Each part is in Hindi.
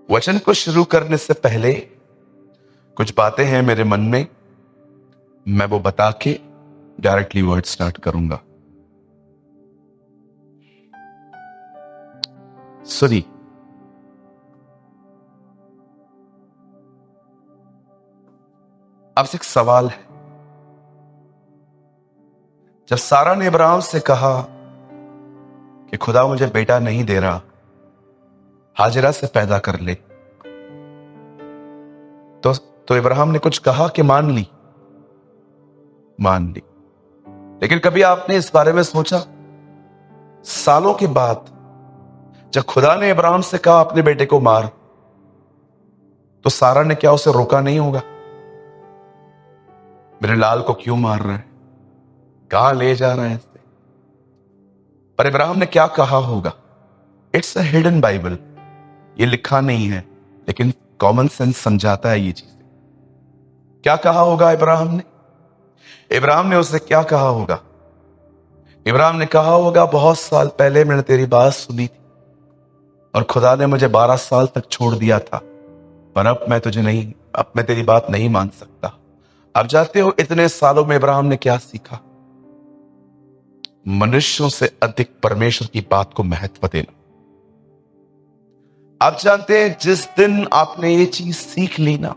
वचन को शुरू करने से पहले कुछ बातें हैं मेरे मन में, मैं वो बता के डायरेक्टली वर्ड स्टार्ट करूंगा। सुनी, आपसे एक सवाल है। जब सारा ने अब्राहम से कहा कि खुदा मुझे बेटा नहीं दे रहा, हाजिरा से पैदा कर ले, तो इब्राहिम ने कुछ कहा कि मान ली। लेकिन कभी आपने इस बारे में सोचा, सालों के बाद जब खुदा ने इब्राहिम से कहा अपने बेटे को मार, तो सारा ने क्या उसे रोका नहीं होगा? मेरे लाल को क्यों मार रहा है, कहां ले जा रहा है इसे? पर इब्राहिम ने क्या कहा होगा? इट्स अ हिडन बाइबल, ये लिखा नहीं है, लेकिन कॉमन सेंस समझाता है ये चीज। क्या कहा होगा इब्राहिम ने? इब्राहिम ने उसे क्या कहा होगा? इब्राहिम ने कहा होगा, बहुत साल पहले मैंने तेरी बात सुनी थी और खुदा ने मुझे 12 साल तक छोड़ दिया था, पर अब मैं तेरी बात नहीं मान सकता। अब जाते हो, इतने सालों में इब्राहिम ने क्या सीखा? मनुष्यों से अधिक परमेश्वर की बात को महत्व देना। आप जानते हैं, जिस दिन आपने ये चीज सीख ली ना,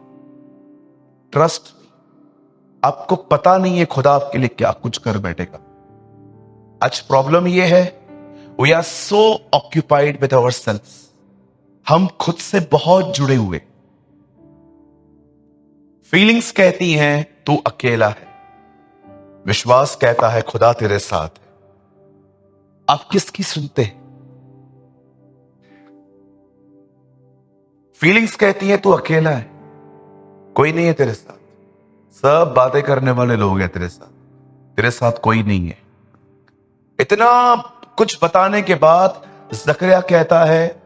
ट्रस्ट, आपको पता नहीं है खुदा आपके लिए क्या कुछ कर बैठेगा। आज प्रॉब्लम ये है, we are so occupied with ourselves, हम खुद से बहुत जुड़े हुए। फीलिंग्स कहती हैं तू अकेला है, विश्वास कहता है खुदा तेरे साथ है। आप किसकी सुनते हैं? फीलिंग्स कहती हैं तू अकेला है, कोई नहीं है तेरे साथ, सब बातें करने वाले लोग हैं तेरे साथ कोई नहीं है। इतना कुछ बताने के बाद जकरिया कहता है,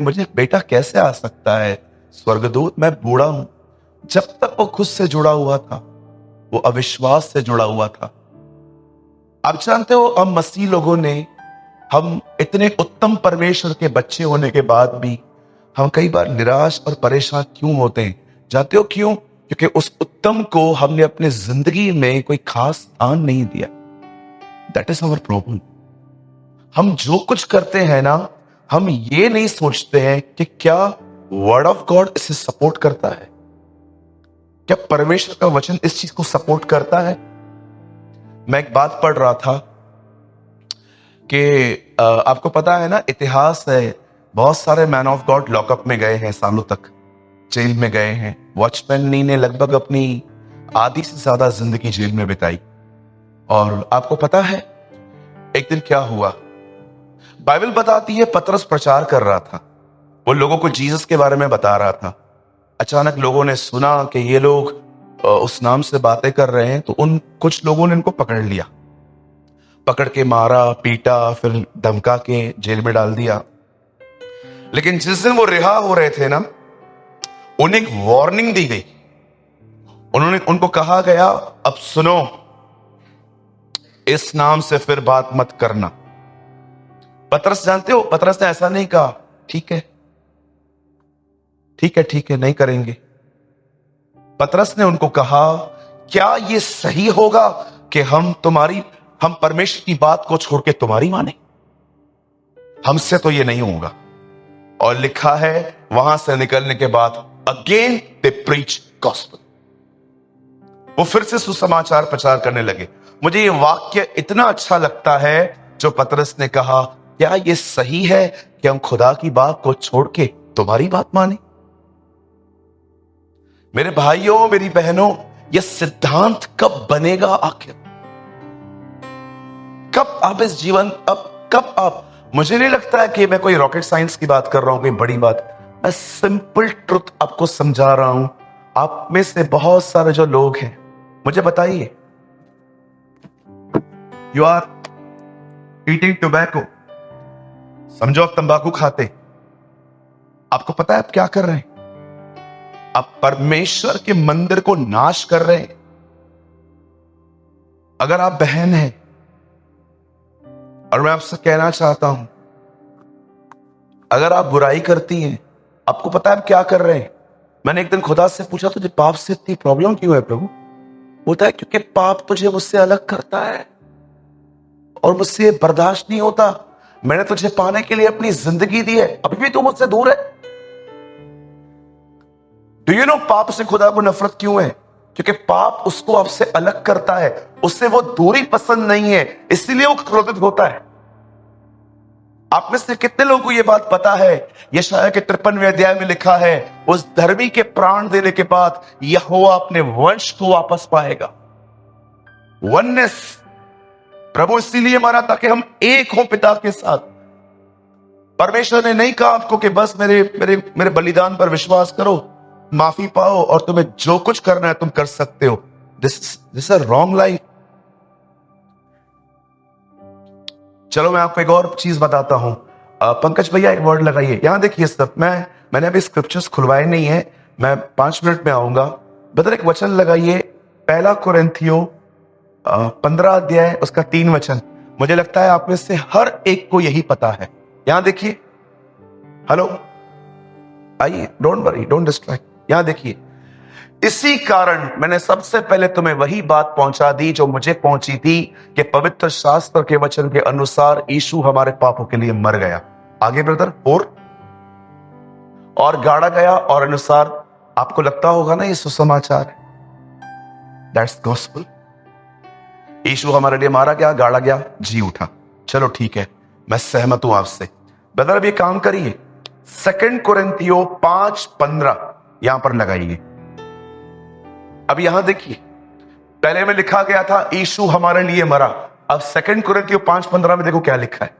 मुझे बेटा कैसे आ सकता है? स्वर्गदूत, मैं बूढ़ा हूं। जब तक वो खुद से जुड़ा हुआ था, वो अविश्वास से जुड़ा हुआ था। आप जानते हो, हम मसीह लोगों ने, हम इतने उत्तम परमेश्वर के बच्चे होने के बाद भी हम कई बार निराश और परेशान क्यों होते हैं? जानते हो क्यों? क्योंकि उस उत्तम को हमने अपने जिंदगी में कोई खास स्थान नहीं दिया। That is our problem. हम जो कुछ करते हैं ना, हम ये नहीं सोचते हैं कि क्या वर्ड ऑफ गॉड इसे सपोर्ट करता है, क्या परमेश्वर का वचन इस चीज को सपोर्ट करता है। मैं एक बात पढ़ रहा था कि आपको पता है ना, इतिहास है, बहुत सारे मैन ऑफ गॉड लॉकअप में गए हैं, सालों तक जेल में गए हैं। वॉचमैन नी ने लगभग अपनी आधी से ज्यादा जिंदगी जेल में बिताई। और आपको पता है एक दिन क्या हुआ? बाइबल बताती है, पतरस प्रचार कर रहा था, वो लोगों को जीसस के बारे में बता रहा था। अचानक लोगों ने सुना कि ये लोग उस नाम से बातें कर रहे हैं, तो उन कुछ लोगों ने इनको पकड़ लिया, पकड़ के मारा, पीटा, फिर धमका के जेल में डाल दिया। लेकिन जिस दिन वो रिहा हो रहे थे ना, उन्हें एक वार्निंग दी गई। उनको कहा गया, अब सुनो, इस नाम से फिर बात मत करना। पतरस, जानते हो, पतरस ने ऐसा नहीं कहा, ठीक है नहीं करेंगे। पतरस ने उनको कहा, क्या ये सही होगा कि हम परमेश्वर की बात को छोड़ के तुम्हारी माने? हमसे तो ये नहीं होगा। और लिखा है, वहां से निकलने के बाद अगेन दे प्रीच गॉस्पेल, वो फिर से सुसमाचार प्रचार करने लगे। मुझे ये वाक्य इतना अच्छा लगता है जो पतरस ने कहा, क्या ये सही है कि हम खुदा की बात को छोड़ के तुम्हारी बात माने? मेरे भाइयों, मेरी बहनों, ये सिद्धांत कब बनेगा आखिर? कब आप इस जीवन, कब आप, मुझे नहीं लगता है कि मैं कोई रॉकेट साइंस की बात कर रहा हूं, कोई बड़ी बात। मैं सिंपल ट्रुथ आपको समझा रहा हूं। आप में से बहुत सारे जो लोग हैं, मुझे बताइए, यू आर ईटिंग टोबैको, समझो आप तंबाकू खाते। आपको पता है आप क्या कर रहे हैं? आप परमेश्वर के मंदिर को नाश कर रहे हैं। अगर आप बहन हैं, और मैं आपसे कहना चाहता हूं, अगर आप बुराई करती हैं, आपको पता है आप क्या कर रहे हैं? मैंने एक दिन खुदा से पूछा, तुझे पाप से इतनी प्रॉब्लम क्यों है प्रभु? होता है क्योंकि पाप तुझे मुझसे अलग करता है और मुझसे ये बर्दाश्त नहीं होता। मैंने तुझे पाने के लिए अपनी जिंदगी दी है, अभी भी तू मुझसे दूर है। डू यू नो पाप से खुदा को नफरत क्यों है? क्योंकि पाप उसको आपसे अलग करता है, उससे वो दूरी पसंद नहीं है, इसीलिए वो क्रोधित होता है। आप में से कितने लोगों को यह बात पता है? यशायाह के 53वें अध्याय में लिखा है, उस धर्मी के प्राण देने के बाद यहोवा अपने वंश को वापस पाएगा। वननेस, प्रभु इसीलिए मारा ताकि हम एक हों पिता के साथ। परमेश्वर ने नहीं कहा आपको कि बस मेरे मेरे मेरे बलिदान पर विश्वास करो, माफी पाओ और तुम्हें जो कुछ करना है तुम कर सकते हो। This a wrong life. चलो मैं आपको एक और चीज बताता हूं। पंकज भैया एक वर्ड लगाइए, यहां देखिए सब। मैंने अभी स्क्रिप्चर्स खुलवाए नहीं है, मैं 5 मिनट में आऊंगा। बदर एक वचन लगाइए, पहला कुरिन्थियों 15 अध्याय उसका 3 वचन। मुझे लगता है आप में से हर एक को यही पता है। यहां देखिए, हेलो, आइए, डोंट वरी, डोंट डिस्ट्रैक्ट। यहां देखिए, इसी कारण मैंने सबसे पहले तुम्हें वही बात पहुंचा दी जो मुझे पहुंची थी, कि पवित्र शास्त्र के वचन के अनुसार यीशु हमारे पापों के लिए मर गया। आगे ब्रदर, और गाड़ा गया, और अनुसार आपको लगता होगा ना ये सुसमाचार है, दैट्स गॉस्पेल। यीशु हमारे लिए मारा गया, गाड़ा गया, जी उठा। चलो ठीक है, मैं सहमत हूं आपसे। ब्रदर अब ये काम करिए, 2 कुरिन्थियों 5:15 यहां पर लगाइए। अब यहां देखिए, पहले में लिखा गया था यीशु हमारे लिए मरा। अब 2 कुरिन्थियों 5:15 में देखो क्या लिखा है,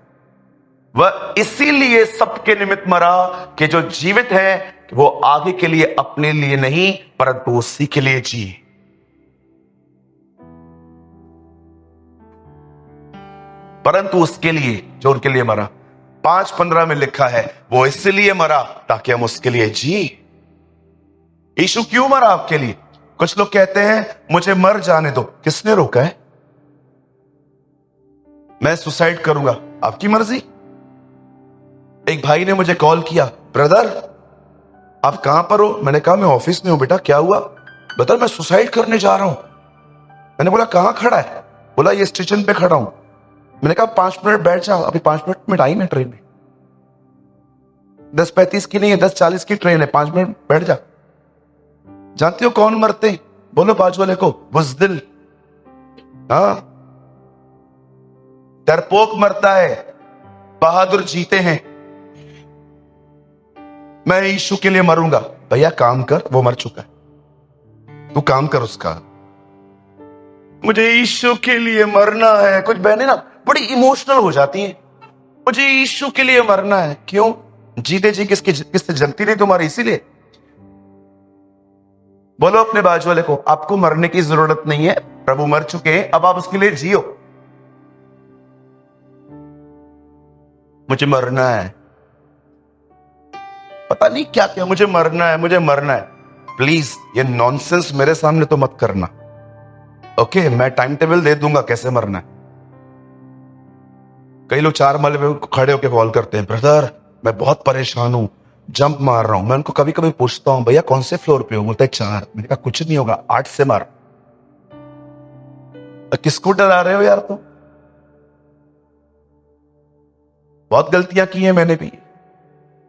वह इसीलिए सबके निमित्त मरा कि जो जीवित है वो आगे के लिए अपने लिए नहीं परंतु उसी के लिए जिए। परंतु उसके लिए जो उनके लिए मरा। 5:15 में लिखा है वो इसलिए मरा ताकि हम उसके लिए जी। यीशु क्यों मरा आपके लिए? कुछ लोग कहते हैं मुझे मर जाने दो। किसने रोका है? मैं सुसाइड करूंगा, आपकी मर्जी। एक भाई ने मुझे कॉल किया, ब्रदर आप कहां पर हो? मैंने कहा मैं ऑफिस में हूं। बेटा क्या हुआ? ब्रदर मैं सुसाइड करने जा रहा हूं। मैंने बोला कहां खड़ा है? बोला ये स्टेशन पे खड़ा हूं। मैंने कहा 5 मिनट बैठ जाओ, अभी 5 मिनट में टाइम है ट्रेन में, 10:35 की नहीं है, 10:40 की ट्रेन है, 5 मिनट बैठ जा। जानते हो कौन मरते? बोलो बाजू वाले को, बुज़दिल। हाँ, डरपोक मरता है, बहादुर जीते हैं। मैं यीशु के लिए मरूंगा। भैया काम कर, वो मर चुका है, तू काम कर उसका। मुझे यीशु के लिए मरना है। कुछ बहनें ना बड़ी इमोशनल हो जाती हैं, मुझे यीशु के लिए मरना है। क्यों? जीते जी किससे जलती नहीं तुम्हारी, इसीलिए। बोलो अपने बाजू वाले को, आपको मरने की जरूरत नहीं है, प्रभु मर चुके हैं, अब आप उसके लिए जियो। मुझे मरना है, पता नहीं क्या क्या, मुझे मरना है, मुझे मरना है। प्लीज ये नॉनसेंस मेरे सामने तो मत करना, ओके? मैं टाइम टेबल दे दूंगा कैसे मरना है। कई लोग 4 मलबे में खड़े होकर कॉल करते हैं, ब्रदर मैं बहुत परेशान हूं, जंप मार रहा हूं। मैं उनको कभी कभी पूछता हूं, भैया कौन से फ्लोर पे हो? बोलते 4। मैंने कहा कुछ नहीं होगा, 8 से मार। किसको डरा रहे हो यार तुम? बहुत गलतियां की हैं मैंने भी,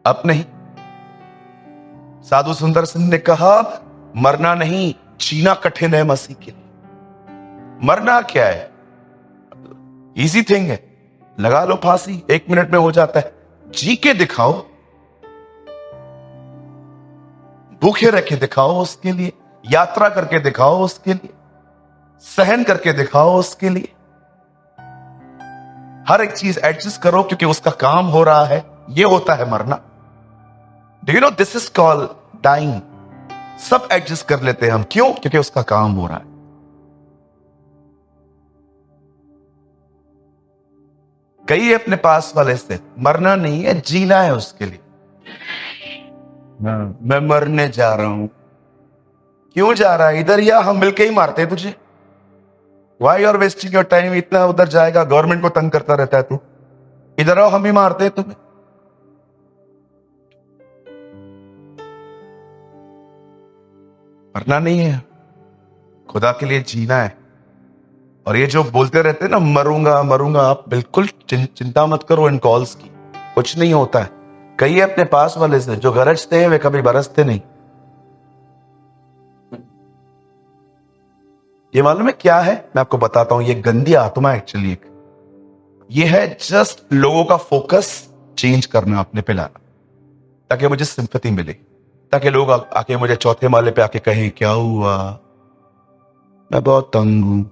अब नहीं। साधु सुंदर सिंह ने कहा मरना नहीं, जीना कठिन है मसीह के लिए। मरना क्या है? इजी थिंग है, लगा लो फांसी, 1 मिनट में हो जाता है। जी के दिखाओ, भूखे रह के दिखाओ उसके लिए, यात्रा करके दिखाओ उसके लिए, सहन करके दिखाओ उसके लिए। हर एक चीज एडजस्ट करो क्योंकि उसका काम हो रहा है। ये होता है मरना। Do you know this is called dying. सब एडजस्ट कर लेते हैं हम, क्यों? क्योंकि उसका काम हो रहा है। कहिए अपने पास वाले से, मरना नहीं है, जीना है उसके लिए। मैं मरने जा रहा हूं। क्यों जा रहा है? इधर या हम मिलके ही मारते हैं तुझे। Why are wasting your time? इतना उधर जाएगा, गवर्नमेंट को तंग करता रहता है तू। इधर आओ, हम ही मारते हैं तुम्हें। मरना नहीं है, खुदा के लिए जीना है। और ये जो बोलते रहते हैं ना मरूंगा मरूंगा, आप बिल्कुल चिंता मत करो इन कॉल्स की, कुछ नहीं होता है। कहिए अपने पास वाले से, जो गरजते हैं वे कभी बरसते नहीं। ये मालूम है क्या है? मैं आपको बताता हूं। ये गंदी आत्मा एक्चुअली ये है जस्ट लोगों का फोकस चेंज करना, अपने पे लाना, ताकि मुझे सिंपैथी मिले, ताकि लोग आके मुझे चौथे माले पे आके कहें क्या हुआ, मैं बहुत तंग हूं।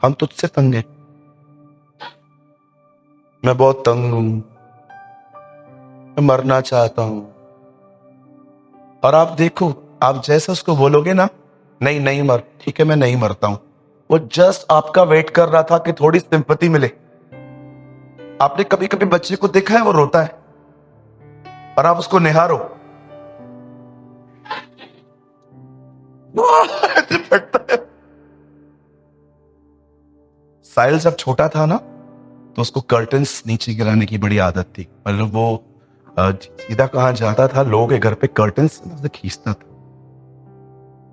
हम तुझसे तंग हैं, मैं बहुत तंग हूं, मैं मरना चाहता हूं। और आप देखो, आप जैसे उसको बोलोगे ना, नहीं नहीं मर, ठीक है मैं नहीं मरता हूं, वो जस्ट आपका वेट कर रहा था कि थोड़ी सिंपैथी मिले। आपने कभी कभी बच्चे को देखा है वो रोता है और आप उसको निहारो फटता है। साहिल जब छोटा था ना, तो उसको कर्टन्स नीचे गिराने की बड़ी आदत थी। मतलब वो सीधा कहां जाता था, लोगों के घर पे कर्टन्स से खींचता था।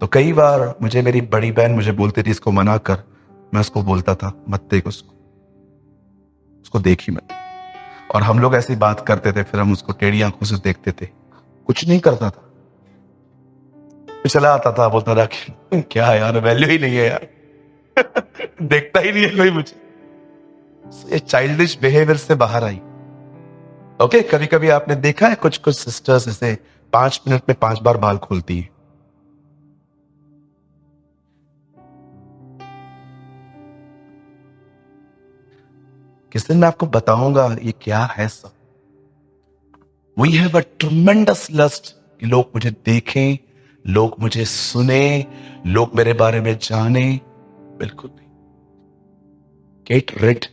तो कई बार मुझे मेरी बड़ी बहन मुझे बोलती थी इसको मना कर, मैं उसको बोलता था मत देख उसको देख ही मत। और हम लोग ऐसी बात करते थे, फिर हम उसको टेढ़ी आंखों से देखते थे, कुछ नहीं करता था, फिर चला आता था, बोलता था कि क्या यार वैल्यू ही नहीं है यार देखता ही नहीं है कोई मुझे। ये चाइल्डिश बिहेवियर से बाहर आई। ओके, कभी कभी आपने देखा है कुछ कुछ सिस्टर्स ऐसे 5 मिनट में 5 बार बाल खोलती है। किस दिन मैं आपको बताऊंगा ये क्या है सब। We have a tremendous lust कि लोग मुझे देखें, लोग मुझे सुने, लोग मेरे बारे में जाने। बिल्कुल नहीं। गेट रिड,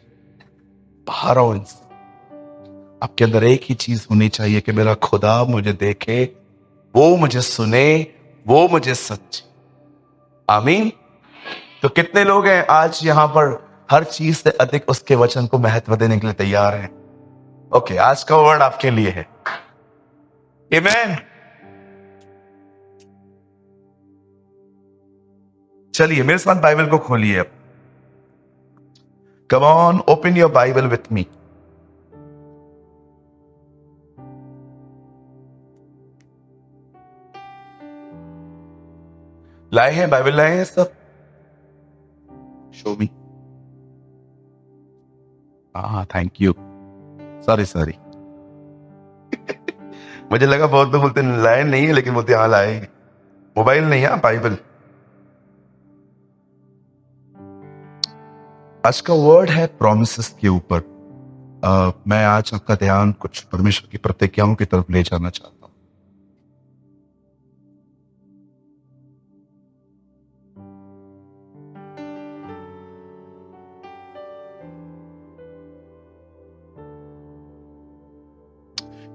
बाहर आओ इनसे। आपके अंदर एक ही चीज होनी चाहिए कि मेरा खुदा मुझे देखे, वो मुझे सुने, वो मुझे सच्चे। आमीन। तो कितने लोग हैं आज यहां पर हर चीज से अधिक उसके वचन को महत्व देने के लिए तैयार हैं? ओके, आज का वर्ड आपके लिए है। आमीन। चलिए मेरे साथ बाइबल को खोलिए अब। Come on, open your Bible with me. लाए हैं बाइबल, लाए हैं सब? शो मी। हाँ थैंक यू, सॉरी सॉरी मुझे लगा बहुत लोग बोलते लाए नहीं है, लेकिन बोलते हाँ लाए हैं। मोबाइल नहीं है, बाइबल। आज का वर्ड है प्रॉमिसेस के ऊपर। मैं आज आपका ध्यान कुछ परमेश्वर की प्रतिज्ञाओं की तरफ ले जाना चाहता हूं।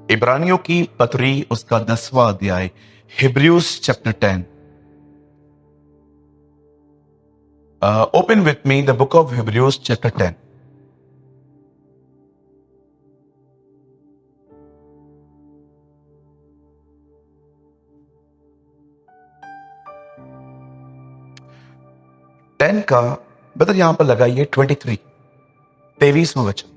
इब्रानियों की पत्री उसका 10वां अध्याय, Hebrews chapter 10। Open with me the book of Hebrews chapter 10। Ten का बदल यहां पर लगाइए 23, 23वां वचन।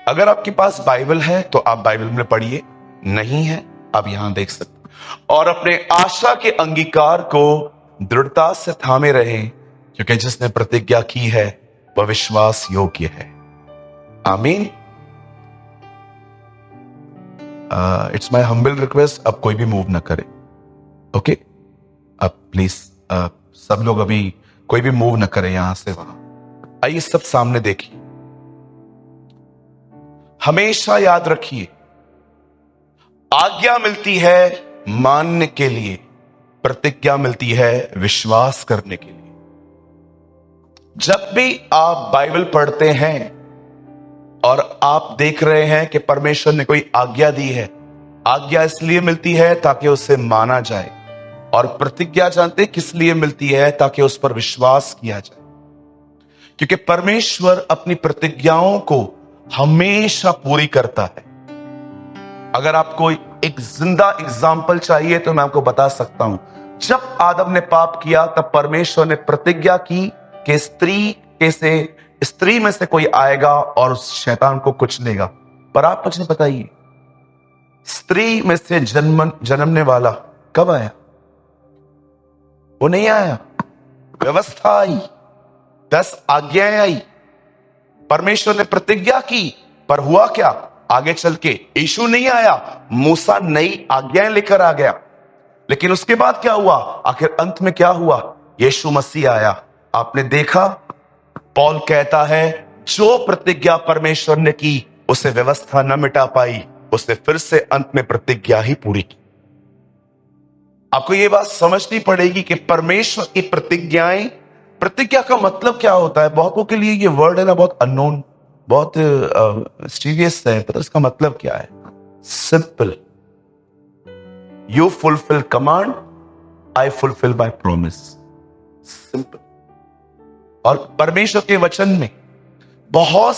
अगर आपके पास बाइबल है तो आप बाइबल में पढ़िए, नहीं है आप यहां देख सकते। और अपने आशा के अंगीकार को दृढ़ता से थामे रहें, क्योंकि जिसने प्रतिज्ञा की है वह विश्वास योग्य है। आमीन। इट्स माय हम्बल रिक्वेस्ट, अब कोई भी मूव ना करे। ओके, अब प्लीज सब लोग अभी कोई भी मूव ना करे यहां से वहां। आइए सब सामने देखिए। हमेशा याद रखिए, आज्ञा मिलती है मानने के लिए, प्रतिज्ञा मिलती है विश्वास करने के लिए। जब भी आप बाइबल पढ़ते हैं और आप देख रहे हैं कि परमेश्वर ने कोई आज्ञा दी है, आज्ञा इसलिए मिलती है ताकि उसे माना जाए, और प्रतिज्ञा जानते किस लिए मिलती है? ताकि उस पर विश्वास किया जाए। क्योंकि परमेश्वर अपनी प्रतिज्ञाओं को हमेशा पूरी करता है। अगर आप कोई एक जिंदा एग्जाम्पल चाहिए तो मैं आपको बता सकता हूं। जब आदम ने पाप किया तब परमेश्वर ने प्रतिज्ञा की कि स्त्री में से कोई आएगा और उस शैतान को कुचलेगा। पर आप मुझे बताइए, स्त्री में से जन्मने वाला कब आया? वो नहीं आया, व्यवस्था आई, 10 आज्ञाएं आई, परमेश्वर ने प्रतिज्ञा की। पर हुआ क्या? आगे चल के यीशु नहीं आया, मूसा नई आज्ञाएं लेकर आ गया। लेकिन उसके बाद क्या हुआ? आखिर अंत में क्या हुआ? यीशु मसीह आया। आपने देखा, पौल कहता है जो प्रतिज्ञा परमेश्वर ने की उसे व्यवस्था न मिटा पाई, उसने फिर से अंत में प्रतिज्ञा ही पूरी की। आपको यह बात समझनी पड़ेगी कि परमेश्वर की प्रतिज्ञाएं, प्रतिज्ञा का मतलब क्या होता है? बहुतों के लिए ये वर्ड है ना बहुत अननोन, बहुत सीरियस है, पर इसका मतलब क्या है? Simple, you fulfil command, I fulfil my promise. Simple. और परमेश्वर के वचन में बहुत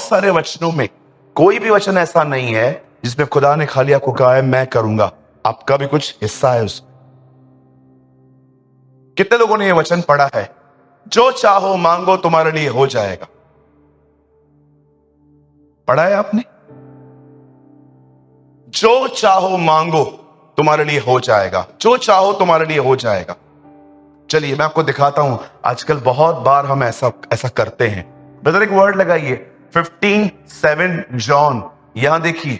सारे वचनों में कोई भी वचन ऐसा नहीं है जिसमें खुदा ने खाली आपको कहा है मैं करूंगा, आपका भी कुछ हिस्सा है उसमें। कितने लोगों ने यह वचन पढ़ा है, जो चाहो मांगो तुम्हारे लिए हो जाएगा? पढ़ा है आपने? जो चाहो मांगो तुम्हारे लिए हो जाएगा, जो चाहो तुम्हारे लिए हो जाएगा। चलिए मैं आपको दिखाता हूं, आजकल बहुत बार हम ऐसा करते हैं। ब्रदर एक वर्ड लगाइए, 15:7 जॉन, यहां देखिए,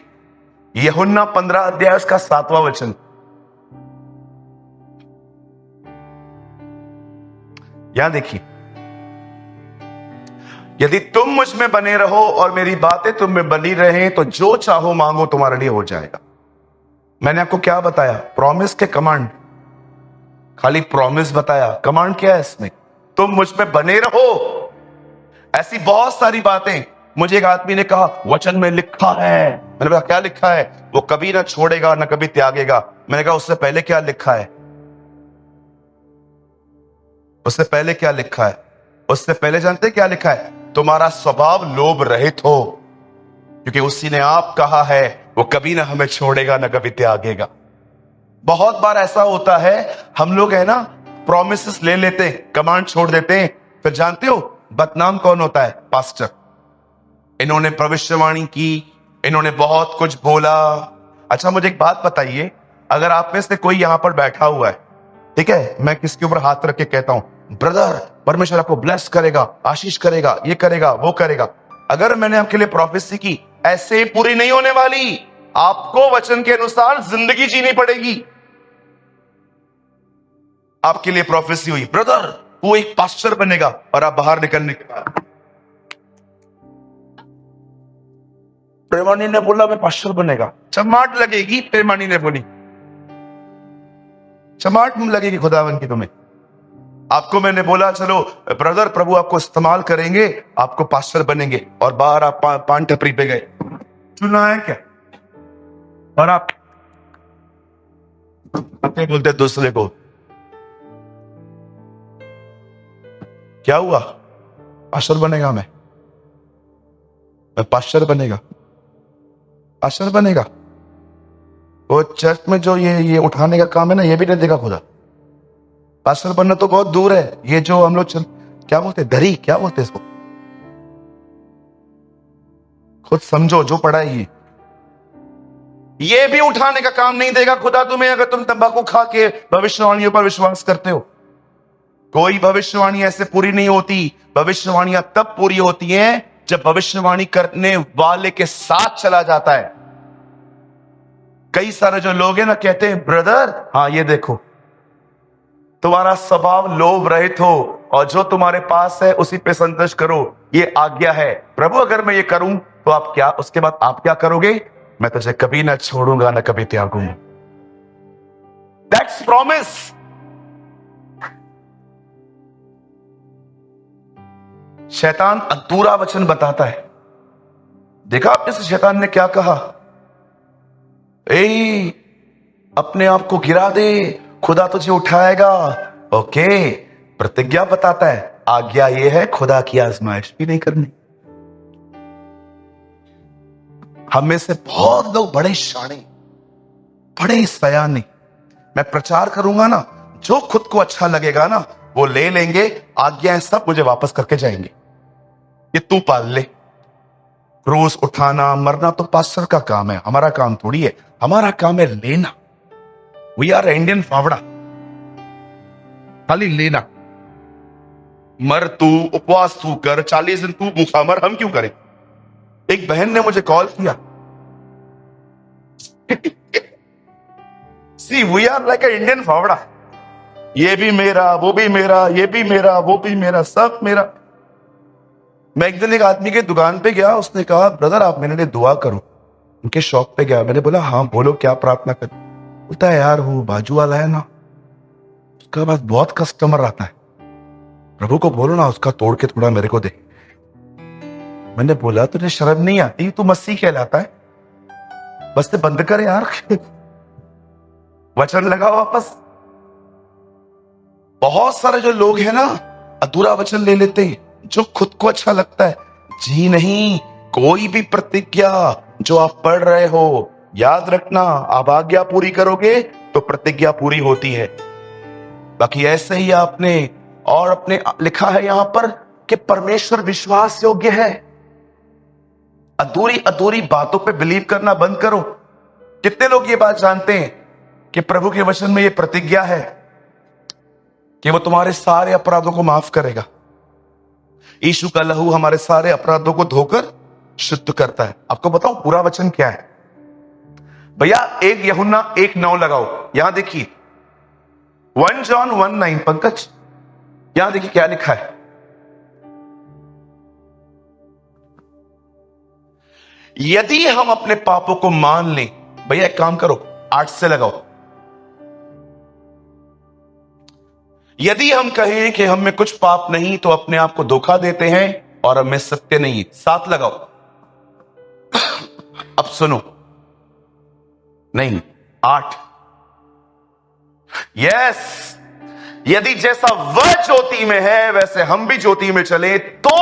यूहन्ना 15 अध्याय उसका 7वां वचन। यहां देखिए, यदि तुम मुझ में बने रहो और मेरी बातें तुम में बनी रहे तो जो चाहो मांगो तुम्हारे लिए हो जाएगा। मैंने आपको क्या बताया? प्रॉमिस के कमांड, खाली प्रॉमिस बताया, कमांड क्या है इसमें? तुम मुझ में बने रहो। ऐसी बहुत सारी बातें, मुझे एक आदमी ने कहा वचन में लिखा है। मैंने कहा क्या लिखा है? वो कभी ना छोड़ेगा ना कभी त्यागेगा। मैंने कहा उससे पहले क्या लिखा है? उससे पहले क्या लिखा है? उससे पहले जानते क्या लिखा है? तुम्हारा स्वभाव लोभ रहित हो, क्योंकि उसी ने आप कहा है वो कभी ना हमें छोड़ेगा ना कभी त्यागेगा। बहुत बार ऐसा होता है, हम लोग है ना प्रॉमिसेस ले लेते हैं, कमांड छोड़ देते हैं, फिर जानते हो बदनाम कौन होता है? पास्टर। इन्होंने भविष्यवाणी की, इन्होंने बहुत कुछ बोला। अच्छा मुझे एक बात बताइए, अगर आप में से कोई यहां पर बैठा हुआ है, ठीक है, मैं किसके ऊपर हाथ रख के कहता हूं ब्रदर परमेश्वर आपको ब्लेस करेगा, आशीष करेगा, ये करेगा वो करेगा, अगर मैंने आपके लिए प्रोफेसी की, ऐसे पूरी नहीं होने वाली। आपको वचन के अनुसार जिंदगी जीनी पड़ेगी। आपके लिए प्रोफेसी हुई ब्रदर वो एक पास्टर बनेगा, और आप बाहर निकलने के बाद प्रेमानी ने बोला मैं पास्टर बनेगा, चमाट लगेगी। प्रेमानी ने बोली, चमाट लगेगी खुदावन की तुम्हें। आपको मैंने बोला चलो ब्रदर प्रभु आपको इस्तेमाल करेंगे, आपको पास्टर बनेंगे, और बाहर आप पान टपरी पे गए, चुना है क्या? और आप अपने बोलते दूसरे को क्या हुआ? पास्टर बनेगा, मैं पास्टर बनेगा, पास्टर बनेगा। वो चर्च में जो ये उठाने का काम है ना, ये भी नहीं देगा खुदा। पास्टर बनना तो बहुत दूर है। ये जो हम लोग क्या बोलते हैं, धरी क्या बोलते हैं इसको, खुद समझो जो पढ़ा है ये भी उठाने का काम नहीं देगा खुदा तुम्हें, अगर तुम तंबाकू खा के भविष्यवाणियों पर विश्वास करते हो। कोई भविष्यवाणी ऐसे पूरी नहीं होती। भविष्यवाणियां तब पूरी होती हैं जब भविष्यवाणी करने वाले के साथ चला जाता है। कई सारे जो लोग हैं ना कहते हैं ब्रदर हाँ ये देखो तुम्हारा स्वभाव लोभ रहित हो और जो तुम्हारे पास है उसी पे संतोष करो, ये आज्ञा है। प्रभु अगर मैं ये करूं तो आप क्या, उसके बाद आप क्या करोगे? मैं तुझे कभी ना छोड़ूंगा ना कभी त्यागूंगा। That's promise. शैतान अधूरा वचन बताता है। देखा आपने से शैतान ने क्या कहा? ए अपने आप को गिरा दे, खुदा तुझे उठाएगा। ओके, प्रतिज्ञा बताता है, आज्ञा यह है खुदा की आजमाइश भी नहीं करनी। हम में से बहुत लोग बड़े शाणे, बड़े ही सयाने। मैं प्रचार करूंगा ना, जो खुद को अच्छा लगेगा ना वो ले लेंगे, आज्ञाएं सब मुझे वापस करके जाएंगे। ये तू पाल ले। क्रूस उठाना मरना तो पास्टर का काम है, हमारा काम थोड़ी है। हमारा काम है लेना। वी आर इंडियन फावड़ा, खाली लेना। मर तू, उपवास तू कर, 40 दिन तू भूखा मर, हम क्यों करें? एक बहन ने मुझे कॉल किया, see we are like a Indian फावड़ा, ये भी मेरा, वो भी मेरा, ये भी मेरा, वो भी मेरा, सब मेरा। मैं एक दिन एक आदमी के दुकान पे गया, उसने कहा ब्रदर आप मेरे लिए दुआ करो। उनके शॉप पे गया, मैंने बोला हाँ बोलो क्या प्रार्थना कर। बोलता है यार वो बाजू वाला है ना, उसका पास बहुत कस्टमर आता है, प्रभु को बोलो ना उसका तोड़ के थोड़ा मेरे को दे। मैंने बोला तुझे शर्म नहीं आती, तू मसीह कहलाता है, बस ते बंद कर यार। वचन लगाओ वापस। बहुत सारे जो लोग हैं ना अधूरा वचन ले लेते हैं, जो खुद को अच्छा लगता है। जी नहीं, कोई भी प्रतिज्ञा जो आप पढ़ रहे हो, याद रखना आप आज्ञा पूरी करोगे तो प्रतिज्ञा पूरी होती है। बाकी ऐसे ही आपने और अपने लिखा है यहां पर कि परमेश्वर विश्वास योग्य है। अधूरी अधूरी बातों पे बिलीव करना बंद करो। कितने लोग ये बात जानते हैं कि प्रभु के वचन में ये प्रतिज्ञा है कि वो तुम्हारे सारे अपराधों को माफ करेगा। यीशु का लहू हमारे सारे अपराधों को धोकर शुद्ध करता है। आपको बताऊं पूरा वचन क्या है भैया? 1 यूहन्ना 1:9 लगाओ, यहां देखिए 1 जॉन 1:9। पंकज यहां देखिए क्या लिखा है। यदि हम अपने पापों को मान लें, भैया एक काम करो 8 से लगाओ। यदि हम कहें कि हम में कुछ पाप नहीं तो अपने आप को धोखा देते हैं और हमें सत्य नहीं है। 7 लगाओ। अब सुनो, नहीं 8। यस, यदि जैसा वह ज्योति में है वैसे हम भी ज्योति में चले तो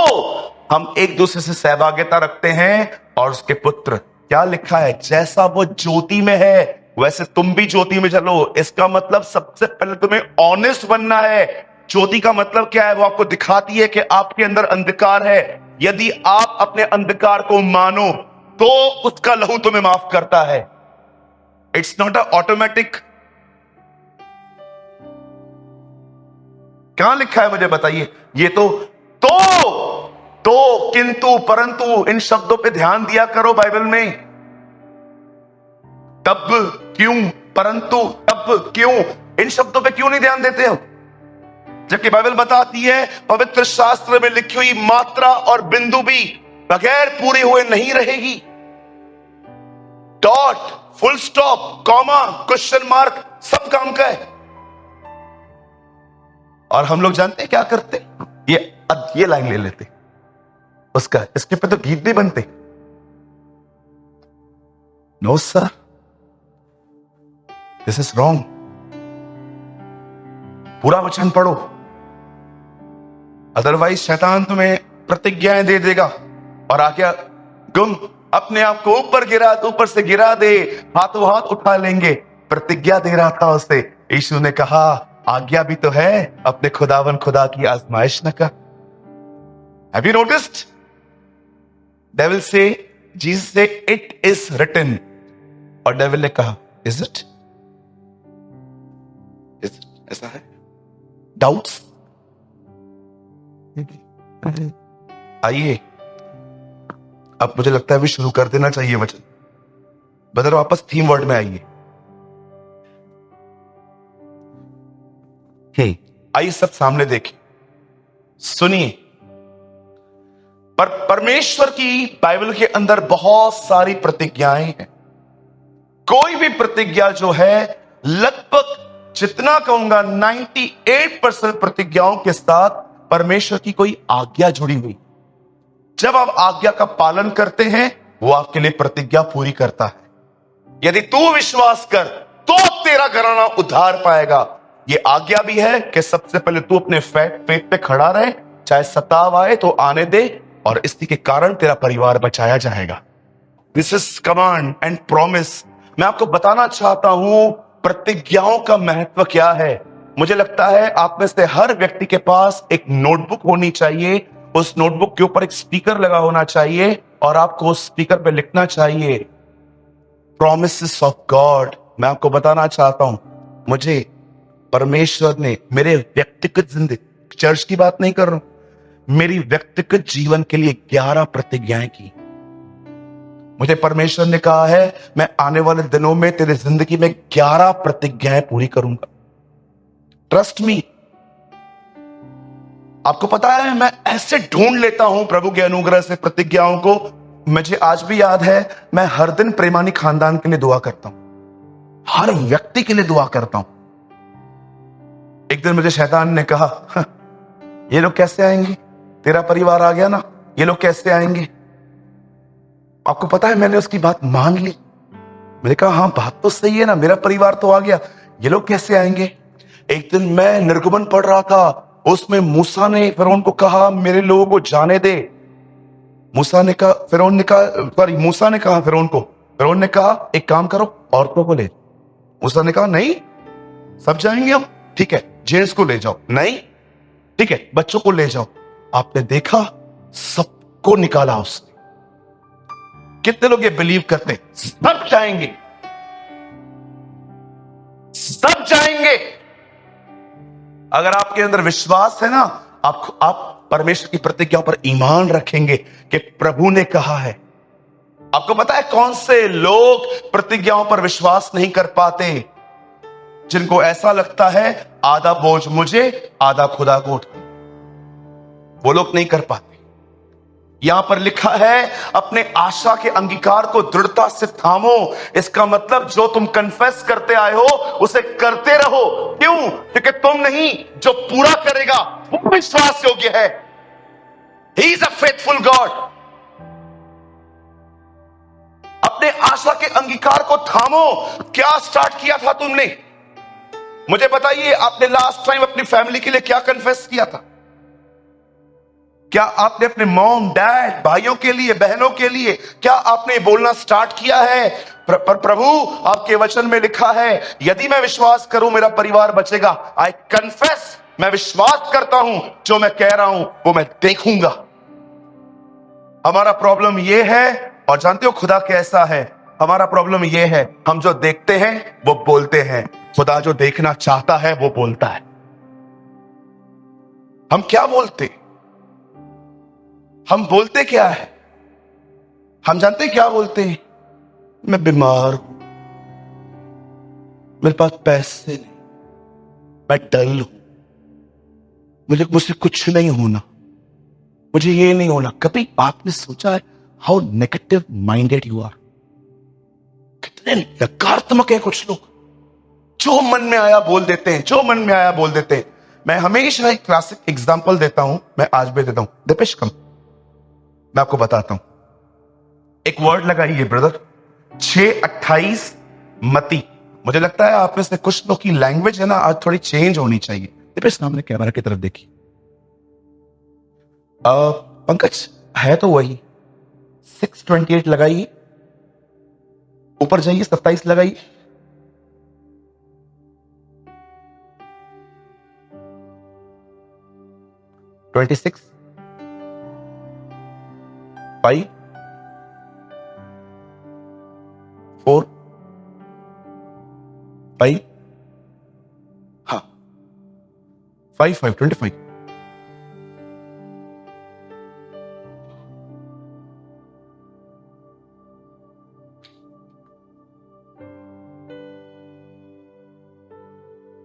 हम एक दूसरे से सहभागिता रखते हैं और उसके पुत्र। क्या लिखा है? जैसा वो ज्योति में है वैसे तुम भी ज्योति में चलो। इसका मतलब सबसे पहले तुम्हें ऑनेस्ट बनना है। ज्योति का मतलब क्या है? वो आपको दिखाती है कि आपके अंदर अंधकार है। यदि आप अपने अंधकार को मानो तो उसका लहू तुम्हें माफ करता है। It's not a automatic. क्या लिखा है मुझे बताइए? ये तो किंतु परंतु इन शब्दों पे ध्यान दिया करो बाइबल में। तब क्यों, परंतु तब क्यों, इन शब्दों पे क्यों नहीं ध्यान देते हो? जबकि बाइबल बताती है पवित्र शास्त्र में लिखी हुई मात्रा और बिंदु भी बगैर पूरे हुए नहीं रहेगी। Dot, full stop, comma, question mark सब काम का है। और हम लोग जानते हैं क्या करते? ये लाइन ले लेते उसका, इसके पे तो गीत भी बनते। No sir, this is wrong. पूरा वचन पढ़ो, अदरवाइज शैतान तुम्हें प्रतिज्ञाएं दे देगा और आज्ञा गुम अपने आप को ऊपर से गिरा दे, हाथों हाथ उठा लेंगे। प्रतिज्ञा दे रहा था उसे। यीशु ने कहा आज्ञा भी तो है, अपने खुदावन खुदा की आजमाइश न कर। Have you noticed? डेविल से, जीसस से इट इज रिटन, और डेविल ने कहा इज इट? ऐसा है? डाउट्स? आइए अब मुझे लगता है भी शुरू कर देना चाहिए वचन। बदर वापस थीम वर्ड में आइए। आइए सब सामने देखिए, सुनिए। पर परमेश्वर की बाइबल के अंदर बहुत सारी प्रतिज्ञाएं हैं। कोई भी प्रतिज्ञा जो है, लगभग जितना कहूंगा 98% प्रतिज्ञाओं के साथ परमेश्वर की कोई आज्ञा जुड़ी हुई। जब आप आज्ञा का पालन करते हैं वो आपके लिए प्रतिज्ञा पूरी करता है। यदि तू विश्वास कर तो तेरा घराना उद्धार पाएगा। ये आज्ञा भी है कि सबसे पहले तू अपने पेट पे खड़ा रहे, चाहे सताव आए तो आने दे, और इसी के कारण तेरा परिवार बचाया जाएगा। This is command and promise. मैं आपको बताना चाहता हूं प्रतिज्ञाओं का महत्व क्या है। मुझे लगता है आप में से हर व्यक्ति के पास एक नोटबुक होनी चाहिए, उस नोटबुक के ऊपर एक स्पीकर लगा होना चाहिए और आपको उस स्पीकर पे लिखना चाहिए प्रॉमिसेस ऑफ गॉड। मैं आपको बताना चाहता हूं, मुझे परमेश्वर ने मेरे व्यक्तिगत जिंदगी, चर्च की बात नहीं कर रहा हूं, मेरी व्यक्तिगत जीवन के लिए 11 प्रतिज्ञाएं की। मुझे परमेश्वर ने कहा है मैं आने वाले दिनों में तेरे जिंदगी में 11 प्रतिज्ञाएं पूरी करूंगा। Trust me. आपको पता है मैं ऐसे ढूंढ लेता हूं प्रभु के अनुग्रह से प्रतिज्ञाओं को। मुझे आज भी याद है, मैं हर दिन प्रेमानी खानदान के लिए दुआ करता हूं, हर व्यक्ति के लिए दुआ करता हूं। एक दिन मुझे शैतान ने कहा ये लोग कैसे आएंगे, तेरा परिवार आ गया ना, ये लोग कैसे आएंगे। आपको पता है मैंने उसकी बात मान ली। मैंने कहा हाँ बात तो सही है ना, मेरा परिवार तो आ गया, ये लोग कैसे आएंगे। एक दिन मैं निर्गमन पढ़ रहा था, उसमें मूसा ने फिरौन को कहा मेरे लोगों को जाने दे। मूसा ने कहा फिरौन को, फिरौन ने कहा एक काम करो औरतों को ले। मूसा ने कहा नहीं सब जाएंगे हम, ठीक है जेंट्स को ले जाओ, नहीं ठीक है बच्चों को ले जाओ। आपने देखा सबको निकाला उसने। कितने लोग ये बिलीव करते हैं सब जाएंगे, सब जाएंगे। अगर आपके अंदर विश्वास है ना, आप परमेश्वर की प्रतिज्ञाओं पर ईमान रखेंगे कि प्रभु ने कहा है। आपको पता है कौन से लोग प्रतिज्ञाओं पर विश्वास नहीं कर पाते, जिनको ऐसा लगता है आधा बोझ मुझे आधा खुदा को उठा, वो लोग नहीं कर पाते। यहां पर लिखा है अपने आशा के अंगीकार को दृढ़ता से थामो। इसका मतलब जो तुम कन्फेस करते आए हो उसे करते रहो। क्यों? क्योंकि तुम नहीं, जो पूरा करेगा वो विश्वास योग्य है। He is a faithful God. अपने आशा के अंगीकार को थामो। क्या स्टार्ट किया था तुमने? मुझे बताइए आपने लास्ट टाइम अपनी फैमिली के लिए क्या कन्फेस किया था? क्या आपने अपने मॉम डैड भाइयों के लिए बहनों के लिए क्या आपने बोलना स्टार्ट किया है प्रभु आपके वचन में लिखा है यदि मैं विश्वास करूं मेरा परिवार बचेगा। आई कन्फेस, मैं विश्वास करता हूं जो मैं कह रहा हूं वो मैं देखूंगा। हमारा प्रॉब्लम यह है, और जानते हो खुदा कैसा है, हमारा प्रॉब्लम यह है हम जो देखते हैं वो बोलते हैं, खुदा जो देखना चाहता है वो बोलता है। हम क्या बोलते, हम बोलते क्या है? हम जानते हैं क्या बोलते हैं? मैं बीमार हूं, मेरे पास पैसे नहीं, मैं डल हूं, मुझसे कुछ नहीं होना, मुझे ये नहीं होना। कभी आपने सोचा है how negative minded you are? कितने नकारात्मक है कुछ लोग, जो मन में आया बोल देते हैं, जो मन में आया बोल देते हैं। मैं हमेशा एक क्लासिक एग्जांपल देता हूं, मैं आज भी देता हूं। दीपेश कम, मैं आपको बताता हूं। एक वर्ड लगाइए ब्रदर, 6:28 मती। मुझे लगता है आप में से कुछ लोग की लैंग्वेज है ना आज थोड़ी चेंज होनी चाहिए। दीपेश सामने कैमरा की तरफ देखिए। पंकज है तो वही 6:28 लगाइए, ऊपर जाइए 27 लगाइए। ट्वेंटी 5 4 5 हाँ 5 25।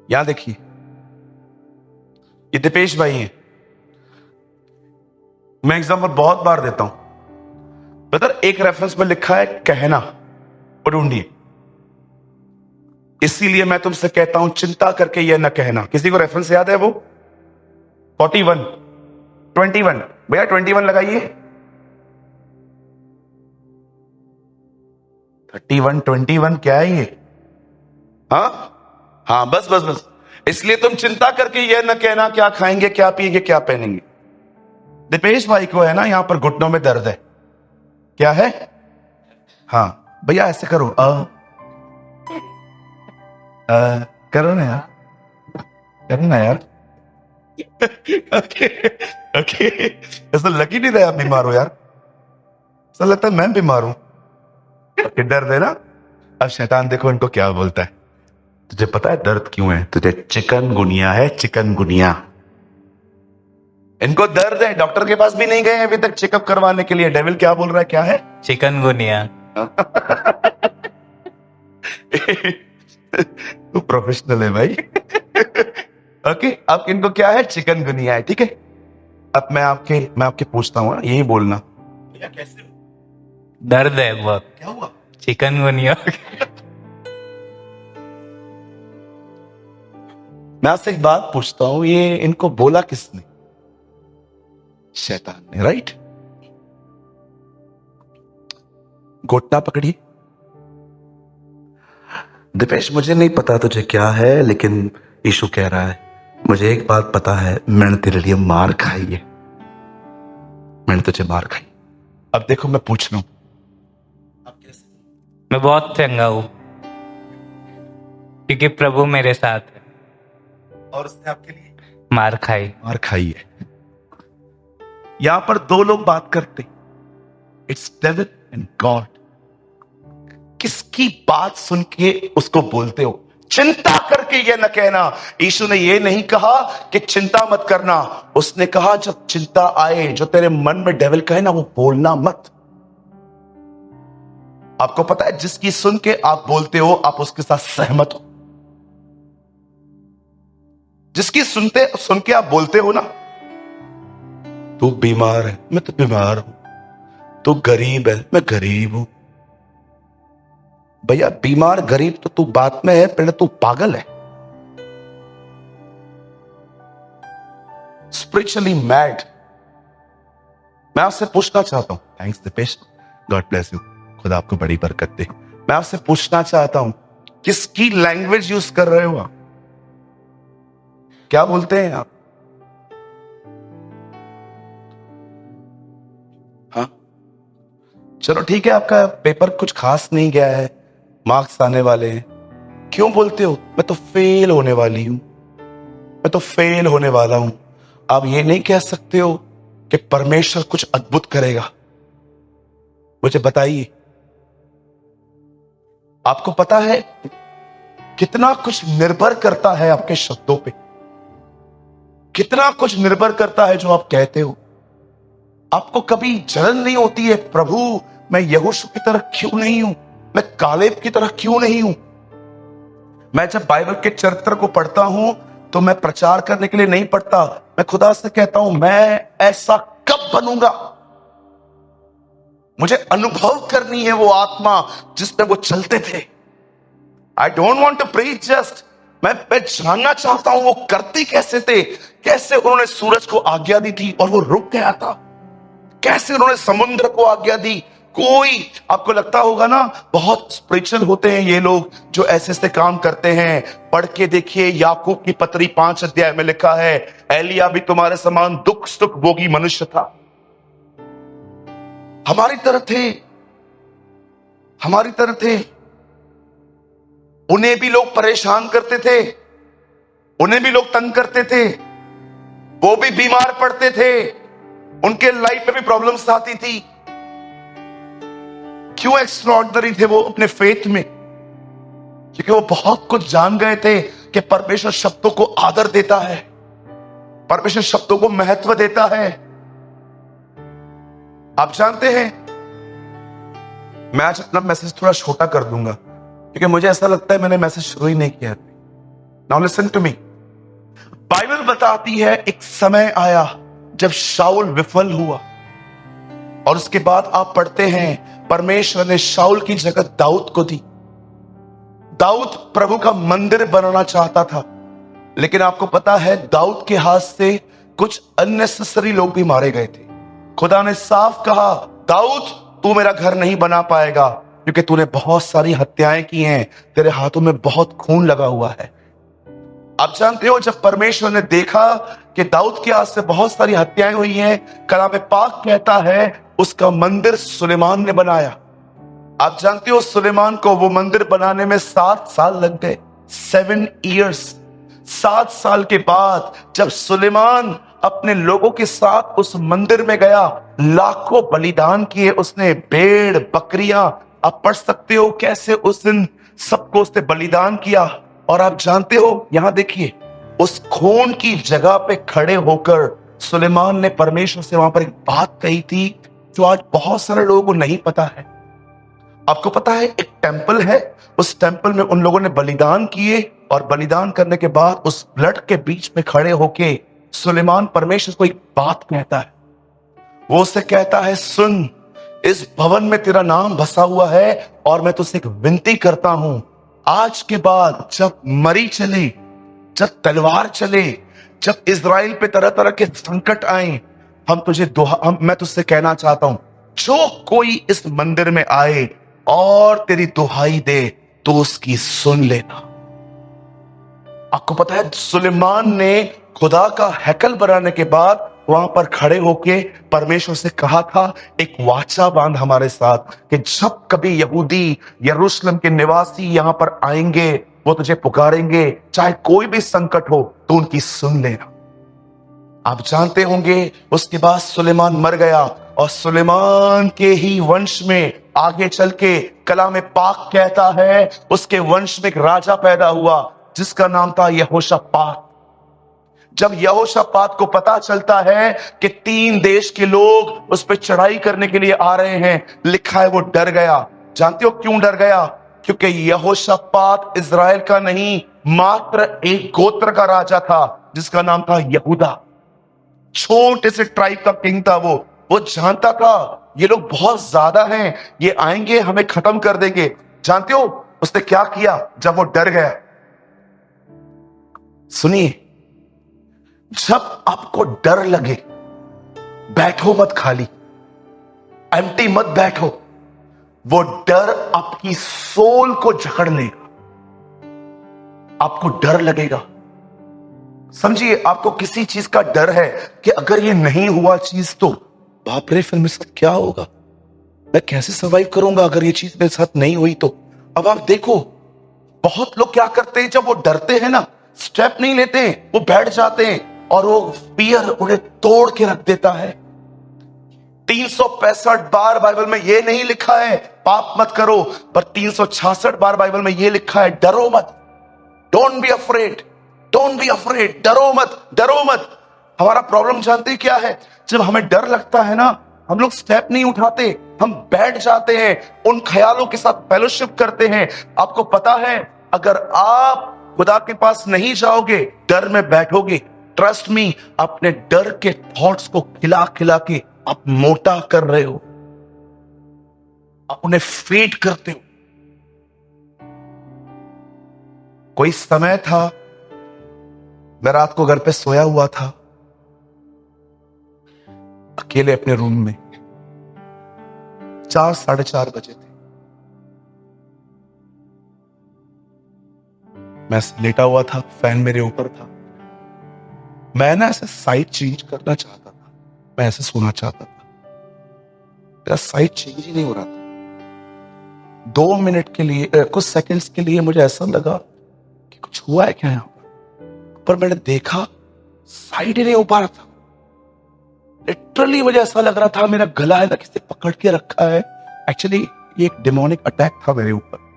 यहां देखिए ये दीपेश भाई हैं। मैं एग्जाम्पल बहुत बार देता हूं ब्रदर, एक रेफरेंस में लिखा है कहना, वो ढूंढिए। इसीलिए मैं तुमसे कहता हूं चिंता करके यह न कहना। किसी को रेफरेंस याद है? वो 41 21 भैया 21 लगाइए। 31 21 क्या है ये? हाँ बस बस बस। इसलिए तुम चिंता करके यह न कहना क्या खाएंगे क्या पिएंगे क्या पहनेंगे। दीपेश भाई को है ना यहां पर घुटनों में दर्द है, क्या है? हाँ भैया ऐसे करो करो ना यार, करो ना यार। ओके ओके, ऐसा लग ही नहीं रहा आप बीमार हो यार, ऐसा लगता है मैं बीमार हूं। ओके, दर्द है ना। अब शैतान देखो इनको क्या बोलता है, तुझे पता है दर्द क्यों है? तुझे चिकनगुनिया है, चिकनगुनिया। इनको दर्द है, डॉक्टर के पास भी नहीं गए अभी तक चेकअप करवाने के लिए। डेविल क्या बोल रहा है, क्या है? चिकनगुनिया। तू प्रोफेशनल है भाई। ओके, अब इनको क्या है? चिकनगुनिया है, ठीक है। अब मैं आपके पूछता हूँ, यही बोलना भैया कैसे हो? दर्द है बहुत। क्या हुआ? चिकनगुनिया। मैं आपसे एक बात पूछता हूं, ये इनको बोला किसने? शैतान ने, राइट? घुटना पकड़िए। दिपेश, मुझे नहीं पता तुझे क्या है, लेकिन यीशु कह रहा है मुझे एक बात पता है, मैंने तेरे लिए मार खाई है, मैंने तुझे मार खाई। अब देखो मैं पूछ रहा हूं, आप कैसे? मैं बहुत चंगा हूँ क्योंकि प्रभु मेरे साथ है। और उसने आपके लिए मार खाई है। यहां पर दो लोग बात करते, इट्स डेविल एंड गॉड। किसकी बात सुन के उसको बोलते हो? चिंता करके ये न कहना। यीशु ने ये नहीं कहा कि चिंता मत करना, उसने कहा जब चिंता आए, जो तेरे मन में डेविल कहे ना, वो बोलना मत। आपको पता है जिसकी सुन के आप बोलते हो, आप उसके साथ सहमत हो। जिसकी सुन के आप बोलते हो ना, तू बीमार है, मैं तो बीमार हूं, तू गरीब है, मैं गरीब हूं। भैया बीमार गरीब तो तू बात में है, पहले तू पागल है, स्पिरिचुअली मैड। मैं आपसे पूछना चाहता हूं, thanks Dipesh, God bless you, खुदा आपको बड़ी बरकत दे। मैं आपसे पूछना चाहता हूं, किसकी लैंग्वेज यूज कर रहे हो आप? क्या बोलते हैं आप? हाँ, चलो ठीक है, आपका पेपर कुछ खास नहीं गया है, मार्क्स आने वाले हैं, क्यों बोलते हो मैं तो फेल होने वाली हूं, मैं तो फेल होने वाला हूं? आप ये नहीं कह सकते हो कि परमेश्वर कुछ अद्भुत करेगा? मुझे बताइए, आपको पता है कितना कुछ निर्भर करता है आपके शब्दों पे, कितना कुछ निर्भर करता है जो आप कहते हो। आपको कभी जलन नहीं होती है, प्रभु मैं यहोशू की तरह क्यों नहीं हूं, मैं कालेब की तरह क्यों नहीं हूं? मैं जब बाइबल के चरित्र को पढ़ता हूं तो मैं प्रचार करने के लिए नहीं पढ़ता, मैं खुदा से कहता हूं मैं ऐसा कब बनूंगा। मुझे अनुभव करनी है वो आत्मा जिसमें वो चलते थे। I don't want to preach just, मैं जानना चाहता हूं वो करते कैसे थे, कैसे उन्होंने सूरज को आज्ञा दी थी और वो रुक गया था, कैसे उन्होंने समुद्र को आज्ञा दी। कोई आपको लगता होगा ना बहुत स्पिरिचुअल होते हैं ये लोग जो ऐसे ऐसे काम करते हैं, पढ़ के देखिए याकूब की पत्री 5 अध्याय में लिखा है एलिया भी तुम्हारे समान दुख सुख भोगी मनुष्य था। हमारी तरह थे। उन्हें भी लोग परेशान करते थे, उन्हें भी लोग तंग करते थे, वो भी बीमार पड़ते थे, उनके लाइफ में भी प्रॉब्लम्स आती थी। क्यों एक्स्ट्राऑर्डिनरी थे वो अपने फेथ में? क्योंकि वो बहुत कुछ जान गए थे कि परमेश्वर शब्दों को आदर देता है, परमेश्वर शब्दों को महत्व देता है। आप जानते हैं, मैं आज अपना मैसेज थोड़ा छोटा कर दूंगा क्योंकि मुझे ऐसा लगता है मैंने मैसेज शुरू ही नहीं किया। Now listen to me. Bible बताती है एक समय आया जब शाऊल विफल हुआ और उसके बाद आप पढ़ते हैं परमेश्वर ने शाऊल की जगह दाऊद को दी। दाऊद प्रभु का मंदिर बनाना चाहता था, लेकिन आपको पता है दाऊद के हाथ से कुछ अननेसेसरी लोग भी मारे गए थे। खुदा ने साफ कहा दाऊद तू मेरा घर नहीं बना पाएगा क्योंकि तूने बहुत सारी हत्याएं की हैं, तेरे हाथों में बहुत खून लगा हुआ है। आप जानते हो जब परमेश्वर ने देखा कि दाऊद के हाथ से बहुत सारी हत्याएं हुई हैं, कलाम पाक कहता है उसका मंदिर सुलेमान ने बनाया। आप जानते हो सुलेमान को वो मंदिर बनाने में 7 साल लग गए। 7 years, 7 साल के बाद जब सुलेमान अपने लोगों के साथ उस मंदिर में गया, लाखों बलिदान किए उसने, भेड़ बकरियां। आप पढ़ सकते हो कैसे उस दिन सबको उसने बलिदान किया। और आप जानते हो, यहां देखिए, उस खून की जगह पे खड़े होकर सुलेमान ने परमेश्वर से वहां पर एक बात कही थी जो आज बहुत सारे लोगों को नहीं पता है। आपको पता है, एक टेंपल है, उस टेंपल में उन लोगों ने बलिदान किए, और बलिदान करने के बाद उस ब्लड के बीच में खड़े होके सुलेमान परमेश्वर को एक बात कहता है। वो उसे कहता है, सुन, इस भवन में तेरा नाम बसा हुआ है, और मैं तुझसे एक विनती करता हूं, आज के बाद जब मरी चले, जब तलवार चले, जब इज़राइल पे तरह तरह के संकट आए, मैं तुझसे कहना चाहता हूं, जो कोई इस मंदिर में आए और तेरी दुहाई दे तो उसकी सुन लेना। आपको पता है, सुलेमान ने खुदा का हैकल बनाने के बाद वहां पर खड़े होके परमेश्वर से कहा था, एक वाचा बांध हमारे साथ कि जब कभी यहूदी, यरूशलेम के निवासी यहां पर आएंगे, वो तुझे पुकारेंगे, चाहे कोई भी संकट हो तो उनकी सुन लेना। आप जानते होंगे, उसके बाद सुलेमान मर गया, और सुलेमान के ही वंश में आगे चल के कलाम पाक कहता है, उसके वंश में एक राजा पैदा हुआ जिसका नाम था यहोशापात। जब यहोशापात को पता चलता है कि 3 देश के लोग उस पर चढ़ाई करने के लिए आ रहे हैं, लिखा है वो डर गया। जानते हो क्यों डर गया? क्योंकि यहोशापात इज़राइल का नहीं, मात्र एक गोत्र का राजा था जिसका नाम था यहूदा। छोटे से ट्राइब का किंग था वो जानता था ये लोग बहुत ज्यादा हैं, ये आएंगे हमें खत्म कर देंगे। जानते हो उसने क्या किया जब वो डर गया? सुनिए, जब आपको डर लगे, बैठो मत खाली, एम्प्टी मत बैठो। वो डर आपकी सोल को जकड़ लेगा, आपको डर लगेगा। समझिए, आपको किसी चीज का डर है कि अगर ये नहीं हुआ चीज तो बाप रे, फिर मेरे साथ क्या होगा, मैं कैसे सर्वाइव करूंगा अगर ये चीज मेरे साथ नहीं हुई तो। अब आप देखो, बहुत लोग क्या करते हैं, जब वो डरते हैं ना, स्टेप नहीं लेते, वो बैठ जाते हैं, और वो फियर उन्हें तोड़ के रख देता है। 365 बार बाइबल में ये नहीं लिखा है पाप मत करो, पर 366 बार बाइबल में ये लिखा है डरो मत। Don't be afraid, don't be afraid, डरो मत, डरो मत। हमारा प्रॉब्लम जानते क्या है? जब हमें डर लगता है ना, हम लोग स्टेप नहीं उठाते, हम बैठ जाते हैं, उन ख्यालों के साथ फेलोशिप करते हैं। आपको पता है, अगर आप खुदा के पास नहीं जाओगे, डर में बैठोगे, ट्रस्ट मी, अपने डर के थॉट्स को खिला खिला के आप मोटा कर रहे हो, आप उन्हें फीड करते हो। कोई समय था, मैं रात को घर पे सोया हुआ था, अकेले अपने रूम में, 4, 4:30 बजे थे। मैं लेटा हुआ था, फैन मेरे ऊपर था। मैं ना ऐसे साइड चेंज करना चाहता था, मैं ऐसे सोना चाहता था, मेरा साइड चेंज ही नहीं हो रहा था। 2 मिनट के लिए, कुछ सेकंड्स के लिए मुझे ऐसा लगा कि कुछ हुआ है क्या यहां पर मैंने देखा साइड ही नहीं हो पा रहा था। लिटरली मुझे ऐसा लग रहा था मेरा गला है ना किसी पकड़ के रखा है। एक्चुअली ये एक डिमोनिक अटैक था मेरे ऊपर।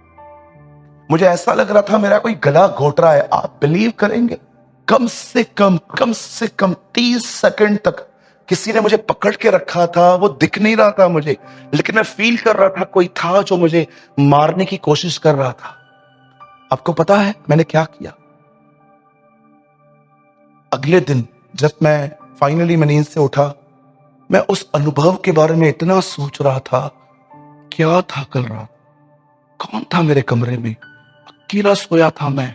मुझे ऐसा लग रहा था मेरा कोई गला घोट रहा है। आप बिलीव करेंगे, कम से कम 30 सेकंड तक किसी ने मुझे पकड़ के रखा था। वो दिख नहीं रहा था मुझे, लेकिन मैं फील कर रहा था कोई था जो मुझे मारने की कोशिश कर रहा था। आपको पता है मैंने क्या किया? अगले दिन जब मैं फाइनली नींद से उठा, मैं उस अनुभव के बारे में इतना सोच रहा था। क्या था कल रात, कौन था मेरे कमरे में, अकेला सोया था मैं,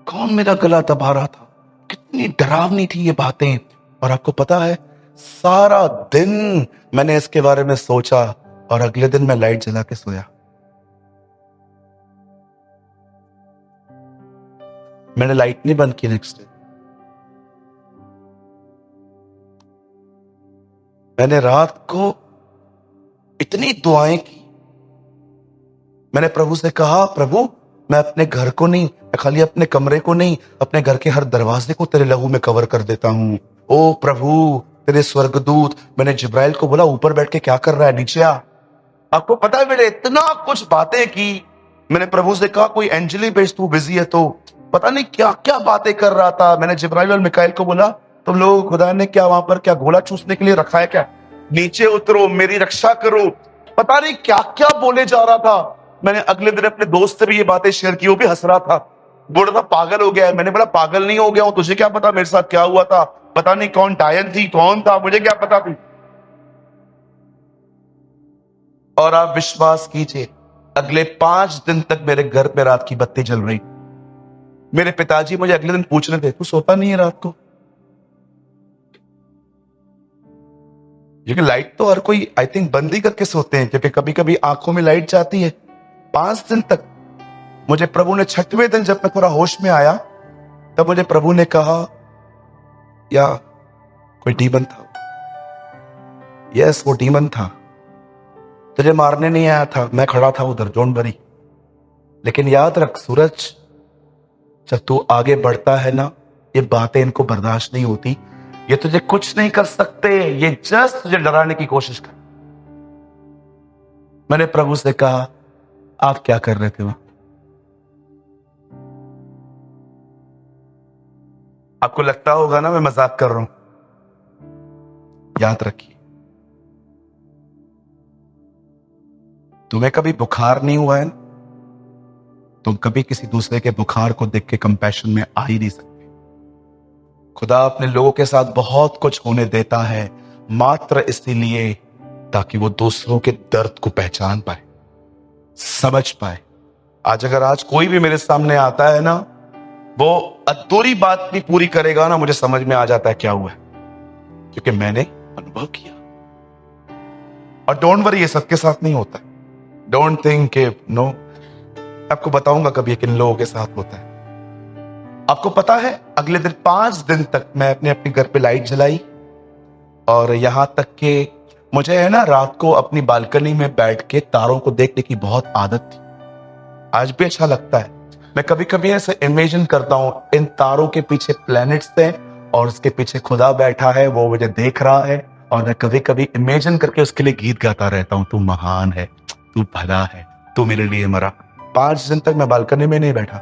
कौन मेरा गला दबा रहा था, कितनी डरावनी थी ये बातें। और आपको पता है सारा दिन मैंने इसके बारे में सोचा, और अगले दिन मैं लाइट जला के सोया। मैंने लाइट नहीं बंद की नेक्स्ट डे। मैंने रात को इतनी दुआएं की, मैंने प्रभु से कहा, प्रभु मैं अपने घर को नहीं, खाली अपने कमरे को नहीं, अपने घर के हर दरवाजे को तेरे लहू में कवर कर देता हूँ। ओ प्रभु, तेरे स्वर्गदूत, मैंने जिब्राइल को बोला ऊपर बैठ के क्या कर रहा है, नीचे आ। आपको पता है मैंने इतना कुछ बातें की। मैंने प्रभु से कहा कोई एंजल ही भेज, तू बिजी है तो। पता नहीं क्या क्या बातें कर रहा था। मैंने जिब्राइल और मिकाइल को बोला तुम लोगों को खुदा ने क्या वहां पर क्या घोड़ा चूसने के लिए रखा है क्या, नीचे उतरो, मेरी रक्षा करो। पता नहीं क्या क्या बोले जा रहा था। मैंने अगले दिन अपने दोस्त से भी ये बातें शेयर की, वो भी हंस रहा था, बोल रहा था पागल हो गया है। मैंने बोला पागल नहीं हो गया हूं, तुझे क्या पता मेरे साथ क्या हुआ था। पता नहीं कौन डायन थी, कौन था, मुझे क्या पता थी। और आप विश्वास कीजिए अगले 5 दिन तक मेरे घर पे रात की बत्ती जल रही। मेरे पिताजी मुझे अगले दिन पूछ रहे थे तू सोता नहीं है रात को, क्योंकि लाइट तो हर कोई आई थिंक बंद ही करके सोते हैं, क्योंकि कभी कभी आंखों में लाइट जाती है। 5 दिन तक मुझे प्रभु ने, 6वें दिन जब मैं थोड़ा होश में आया तब मुझे प्रभु ने कहा या कोई डीमन था। यस, वो डीमन था, तुझे मारने नहीं आया था, मैं खड़ा था उधर, डोंट वरी। लेकिन याद रख सूरज, जब तू आगे बढ़ता है ना, ये बातें इनको बर्दाश्त नहीं होती, ये तुझे कुछ नहीं कर सकते, ये जस्ट तुझे डराने की कोशिश कर। मैंने प्रभु से कहा आप क्या कर रहे थे वहां? आपको लगता होगा ना मैं मजाक कर रहा हूं, याद रखिए तुम्हें कभी बुखार नहीं हुआ है ना, तुम कभी किसी दूसरे के बुखार को देख के कंपैशन में आ ही नहीं सकते। खुदा अपने लोगों के साथ बहुत कुछ होने देता है मात्र इसीलिए ताकि वो दूसरों के दर्द को पहचान पाए, समझ पाए। आज कोई भी मेरे सामने आता है ना, वो अधूरी बात भी पूरी करेगा ना, मुझे समझ में आ जाता है क्या हुआ है, क्योंकि मैंने अनुभव किया। और डोंट वरी, ये सबके साथ नहीं होता। डोंट थिंक के नो, आपको बताऊंगा कभी किन लोगों के साथ होता है। आपको पता है अगले दिन 5 दिन तक मैं अपने घर पे लाइट जलाई, और यहां तक कि मुझे है ना रात को अपनी बालकनी में बैठ के तारों को देखने की बहुत आदत थी। आज भी अच्छा लगता है। मैं कभी कभी ऐसे इमेजिन करता हूं इन तारों के पीछे प्लैनेट्स हैं और उसके पीछे खुदा बैठा है, वो मुझे देख रहा है, और मैं कभी कभी इमेजिन करके उसके लिए गीत गाता रहता हूं, तू महान है, तू भला है, तू मेरे लिए मरा। 5 दिन तक मैं बालकनी में नहीं बैठा,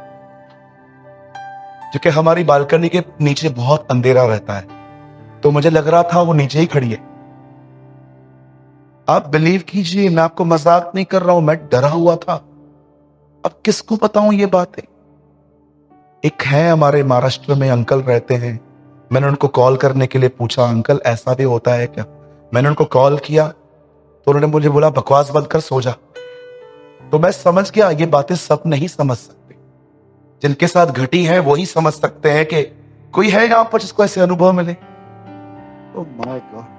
क्योंकि हमारी बालकनी के नीचे बहुत अंधेरा रहता है, तो मुझे लग रहा था वो नीचे ही खड़ी है। आप बिलीव कीजिए, मैं आपको मजाक नहीं कर रहा हूं, मैं डरा हुआ था। अब किसको बताऊं ये बातें। एक है हमारे महाराष्ट्र में अंकल रहते हैं, मैंने उनको कॉल करने के लिए पूछा अंकल ऐसा भी होता है क्या। मैंने उनको कॉल किया तो उन्होंने मुझे बोला बकवास बंद कर सो जा। तो मैं समझ गया ये बातें सब नहीं समझ सकते, जिनके साथ घटी है वही समझ सकते हैं कि कोई है यहां पर जिसको ऐसे अनुभव मिले। Oh my God.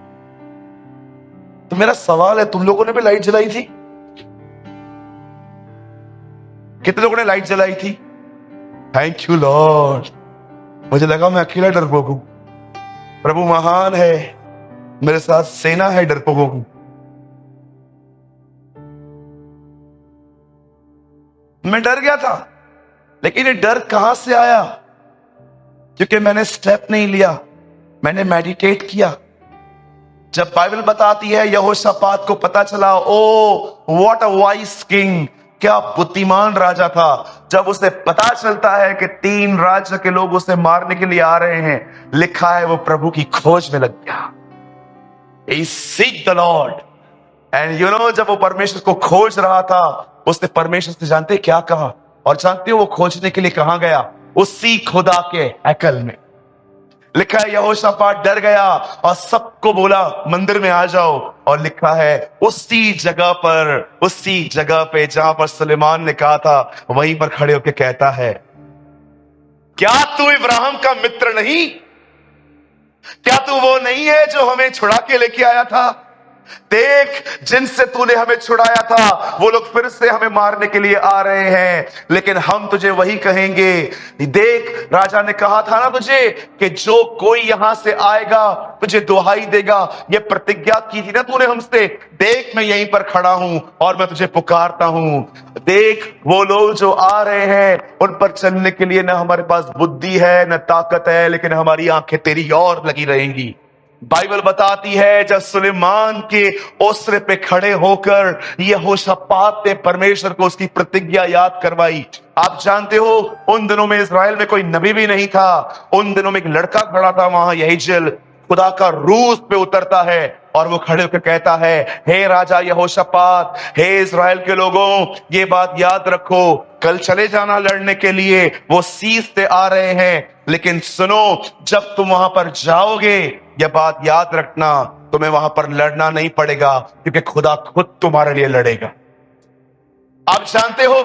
तो मेरा सवाल है, तुम लोगों ने भी लाइट जलाई थी? कितने लोगों ने लाइट जलाई थी? Thank you Lord. मुझे लगा मैं अकेला डरपोक हूं। प्रभु महान है, मेरे साथ सेना है डरपोकों की। मैं डर गया था, लेकिन ये डर कहां से आया? क्योंकि मैंने स्टेप नहीं लिया, मैंने मेडिटेट किया। जब बाइबल बताती है यहोशापात को पता चला, oh what a wise king, क्या बुद्धिमान राजा था। जब उसे पता चलता है कि 3 राज्य के लोग उसे मारने के लिए आ रहे हैं, लिखा है वो प्रभु की खोज में लग गया। He seek the Lord, and you know, जब वो परमेश्वर को खोज रहा था, उसने परमेश्वर से जानते क्या कहा, और जानते हो वो खोजने के लिए कहां गया? उसी खुदा के हैकल में। लिखा है यहोशापात डर गया और सबको बोला मंदिर में आ जाओ, और लिखा है उसी जगह पे जहां पर सुलेमान ने कहा था, वहीं पर खड़े होकर कहता है, क्या तू इब्राहिम का मित्र नहीं? क्या तू वो नहीं है जो हमें छुड़ा के लेके आया था? देख, जिनसे तूने हमें छुड़ाया था वो लोग फिर से हमें मारने के लिए आ रहे हैं, लेकिन हम तुझे वही कहेंगे। देख, राजा ने कहा था ना तुझे कि जो कोई यहां से आएगा तुझे दुहाई देगा। ये प्रतिज्ञा की थी ना तूने हमसे। देख, मैं यहीं पर खड़ा हूं और मैं तुझे पुकारता हूं। देख, वो लोग जो आ रहे हैं उन पर चलने के लिए ना हमारे पास बुद्धि है न ताकत है, लेकिन हमारी आंखें तेरी ओर लगी रहेंगी। बाइबल बताती है जब सुलेमान के ओसरे पे खड़े होकर यहोशापात ने परमेश्वर को उसकी प्रतिज्ञा याद करवाई। आप जानते हो, उन दिनों में इस्राएल में कोई नबी भी नहीं था। उन दिनों में एक लड़का खड़ा था वहां, यहीजल। खुदा का रूह उस पे उतरता है और वो खड़े होकर कहता है, हे राजा यहोशापात, हे इस्राएल के लोगों, ये बात याद रखो, कल चले जाना लड़ने के लिए, वो सीसते आ रहे हैं, लेकिन सुनो, जब तुम वहां पर जाओगे यह बात याद रखना, तुम्हें वहां पर लड़ना नहीं पड़ेगा, क्योंकि खुदा खुद तुम्हारे लिए लड़ेगा। आप जानते हो,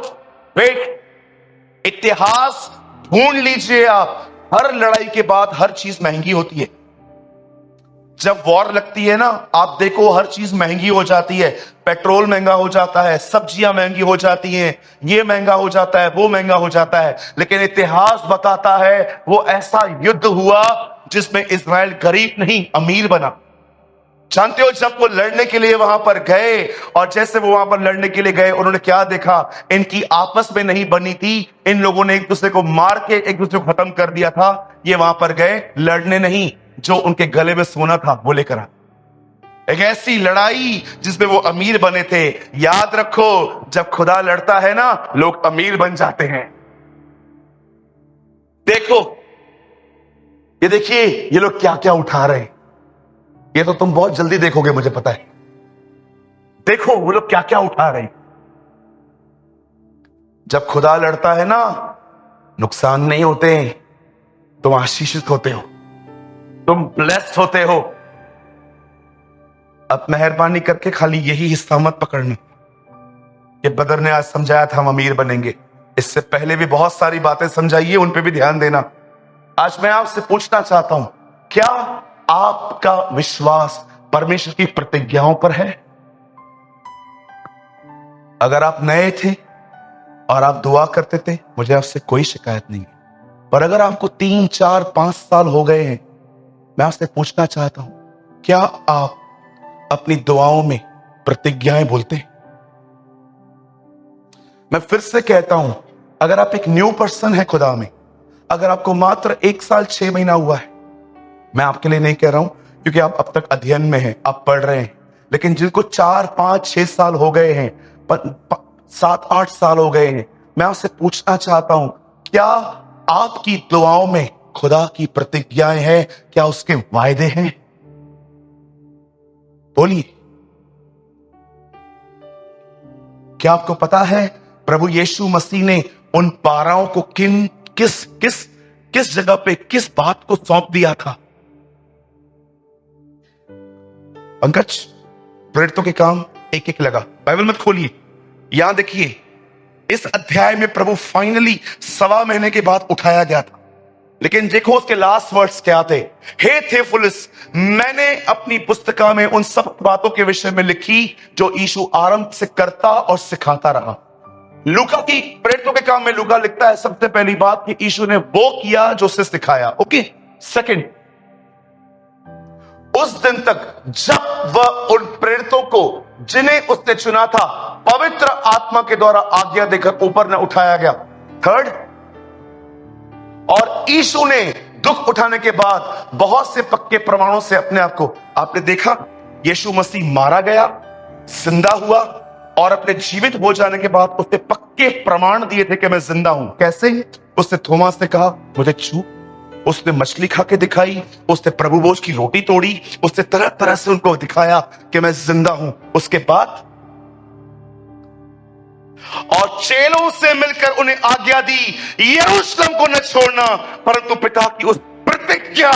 इतिहास ढूंढ लीजिए आप, हर लड़ाई के बाद हर चीज महंगी होती है। जब वॉर लगती है ना, आप देखो हर चीज महंगी हो जाती है। पेट्रोल महंगा हो जाता है, सब्जियां महंगी हो जाती हैं, ये महंगा हो जाता है, वो महंगा हो जाता है। लेकिन इतिहास बताता है वो ऐसा युद्ध हुआ जिसमें इस्राएल गरीब नहीं अमीर बना। जानते हो, जब वो लड़ने के लिए वहां पर गए और जैसे वो वहां पर लड़ने के लिए गए, उन्होंने क्या देखा? इनकी आपस में नहीं बनी थी, इन लोगों ने एक दूसरे को मार के एक दूसरे को खत्म कर दिया था। ये वहां पर गए लड़ने नहीं, जो उनके गले में सोना था वो लेकर आ। एक ऐसी लड़ाई जिसमें वो अमीर बने थे। याद रखो, जब खुदा लड़ता है ना, लोग अमीर बन जाते हैं। देखो, ये देखिए, ये लोग क्या क्या उठा रहे हैं, ये तो तुम बहुत जल्दी देखोगे, मुझे पता है। देखो वो लोग क्या क्या उठा रहे हैं। जब खुदा लड़ता है ना, नुकसान नहीं होते, तुम आशीषित होते हो, तुम ब्लेस्ड होते हो। अब मेहरबानी करके खाली यही हिस्सा मत पकड़ना। ये बदर ने आज समझाया था हम अमीर बनेंगे, इससे पहले भी बहुत सारी बातें समझाइए, उन पे भी ध्यान देना। आज मैं आपसे पूछना चाहता हूं, क्या आपका विश्वास परमेश्वर की प्रतिज्ञाओं पर है? अगर आप नए थे और आप दुआ करते थे, मुझे आपसे कोई शिकायत नहीं है। पर अगर आपको 3, 4, 5 साल हो गए हैं, मैं आपसे पूछना चाहता हूं, क्या आप अपनी दुआओं में प्रतिज्ञाएं बोलते हैं? मैं फिर से कहता हूं, अगर आप एक न्यू पर्सन है खुदा में, अगर आपको मात्र 1 साल 6 महीना हुआ है, मैं आपके लिए नहीं कह रहा हूं क्योंकि आप अब तक अध्ययन में हैं, आप पढ़ रहे हैं, लेकिन जिनको 4, 5, 6 साल हो गए हैं, 7, 8 साल हो गए हैं, मैं आपसे पूछना चाहता हूं, क्या आपकी दुआओं में खुदा की प्रतिज्ञाएं हैं? क्या उसके वायदे हैं? बोलिए। क्या आपको पता है प्रभु यीशु मसीह ने उन 12 को किस जगह पे किस बात को सौंप दिया था? पंकज, प्रेरितों के काम 1-1 लगा, बाइबल मत खोलिए, यहां देखिए, इस अध्याय में प्रभु फाइनली 1.25 महीने के बाद उठाया गया था। लेकिन देखो उसके लास्ट वर्ड्स क्या थे? हे थेफिलुस, मैंने अपनी पुस्तिका में उन सब बातों के विषय में लिखी जो यीशु आरंभ से करता और सिखाता रहा। लूका की प्रेरितों के काम में लूका लिखता है सबसे पहली बात कि यीशु ने वो किया जो उसे सिखाया। ओके, सेकंड, उस दिन तक जब वह उन प्रेरितों को जिन्हें उसने चुना था पवित्र आत्मा के द्वारा आज्ञा देकर ऊपर न उठाया गया। थर्ड, और यीशु ने दुख उठाने के बाद बहुत से पक्के प्रमाणों से अपने आप को, आपने देखा यीशु मसीह मारा गया, जिंदा हुआ और अपने जीवित हो जाने के बाद उसने पक्के प्रमाण दिए थे कि मैं जिंदा हूं। कैसे? उसने थोमास ने कहा मुझे छू, उसने मछली खा के दिखाई, उसने प्रभु भोज की रोटी तोड़ी, उसने तरह तरह से उनको दिखाया कि मैं जिंदा हूं। उसके बाद और चेलों से मिलकर उन्हें आज्ञा दी यरूशलेम को न छोड़ना, परंतु पिता की उस प्रतिज्ञा,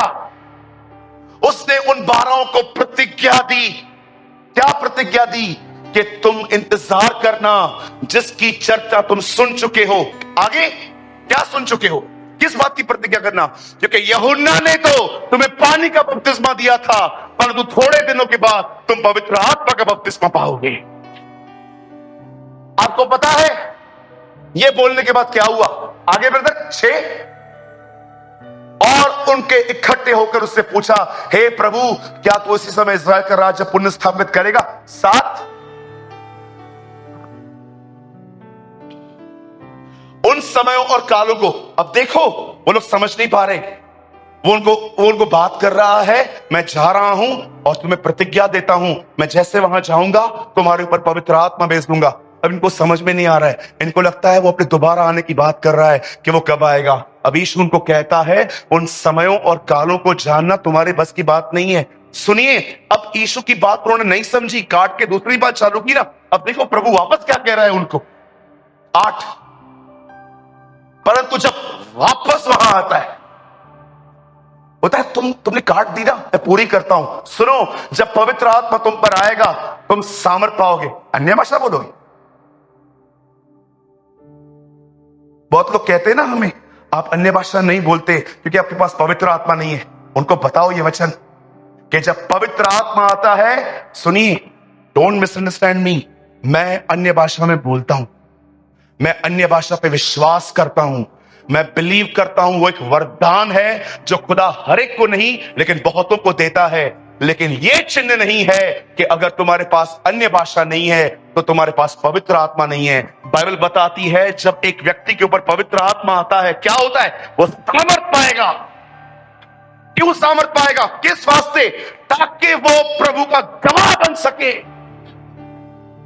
उसने उन 12 को प्रतिज्ञा दी। क्या प्रतिज्ञा दी? कि तुम इंतजार करना जिसकी चर्चा तुम सुन चुके हो। आगे क्या सुन चुके हो? किस बात की प्रतिज्ञा करना? क्योंकि यूहन्ना ने तो तुम्हें पानी का बपतिस्मा दिया था, परंतु थोड़े दिनों के बाद तुम पवित्र आत्मा का बपतिस्मा पाओगे। आपको पता है ये बोलने के बाद क्या हुआ? आगे ब्रदर 6, और उनके इकट्ठे होकर उससे पूछा, हे प्रभु, क्या तू उसी समय इस्राएल का राज्य पुनः स्थापित करेगा? 7, उन समयों और कालों को, अब देखो वो लोग समझ नहीं पा रहे। वो उनको बात कर रहा है, मैं जा रहा हूं और तुम्हें प्रतिज्ञा देता हूं, मैं जैसे वहां जाऊंगा तुम्हारे ऊपर पवित्र आत्मा भेज दूंगा। अब इनको समझ में नहीं आ रहा है, इनको लगता है वो अपने दोबारा आने की बात कर रहा है कि वो कब आएगा। अब यीशु उनको कहता है, उन समयों और कालों को जानना तुम्हारे बस की बात नहीं है। सुनिए, अब यीशु की बात उन्होंने नहीं समझी, काट के दूसरी बात चालू की ना। अब देखो प्रभु वापस क्या कह रहा है उनको। 8, परंतु जब वापस वहां आता है, होता है तुमने काट दी ना, मैं पूरी करता हूं। सुनो, जब पवित्र आत्मा तुम पर आएगा तुम सामर्थ पाओगे, अन्य भाषा बोलोगे। बहुत लोग कहते हैं ना हमें, आप अन्य भाषा नहीं बोलते क्योंकि आपके पास पवित्र आत्मा नहीं है। उनको बताओ ये वचन कि जब पवित्र आत्मा आता है, सुनिए, डोंट मिसअंडरस्टैंड मी, मैं अन्य भाषा में बोलता हूं, मैं अन्य भाषा पे विश्वास करता हूं, मैं बिलीव करता हूं वो एक वरदान है जो खुदा हर एक को नहीं लेकिन बहुतों को देता है। लेकिन यह चिन्ह नहीं है कि अगर तुम्हारे पास अन्य भाषा नहीं है तो तुम्हारे पास पवित्र आत्मा नहीं है। बाइबल बताती है जब एक व्यक्ति के ऊपर पवित्र आत्मा आता है क्या होता है? वो सामर्थ पाएगा। क्यों सामर्थ पाएगा? किस वास्ते? ताकि वो प्रभु का गवाह बन सके।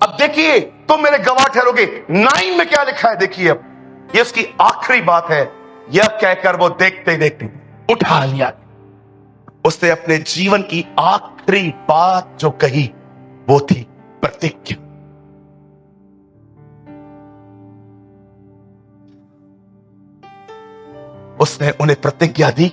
अब देखिए, तुम मेरे गवाह ठहरोगे। 9 में क्या लिखा है देखिए, अब ये उसकी आखिरी बात है। यह कहकर वो देखते देखते उठा लिया। उसने अपने जीवन की आखिरी बात जो कही वो थी प्रतिज्ञा। उसने उन्हें प्रतिज्ञा दी,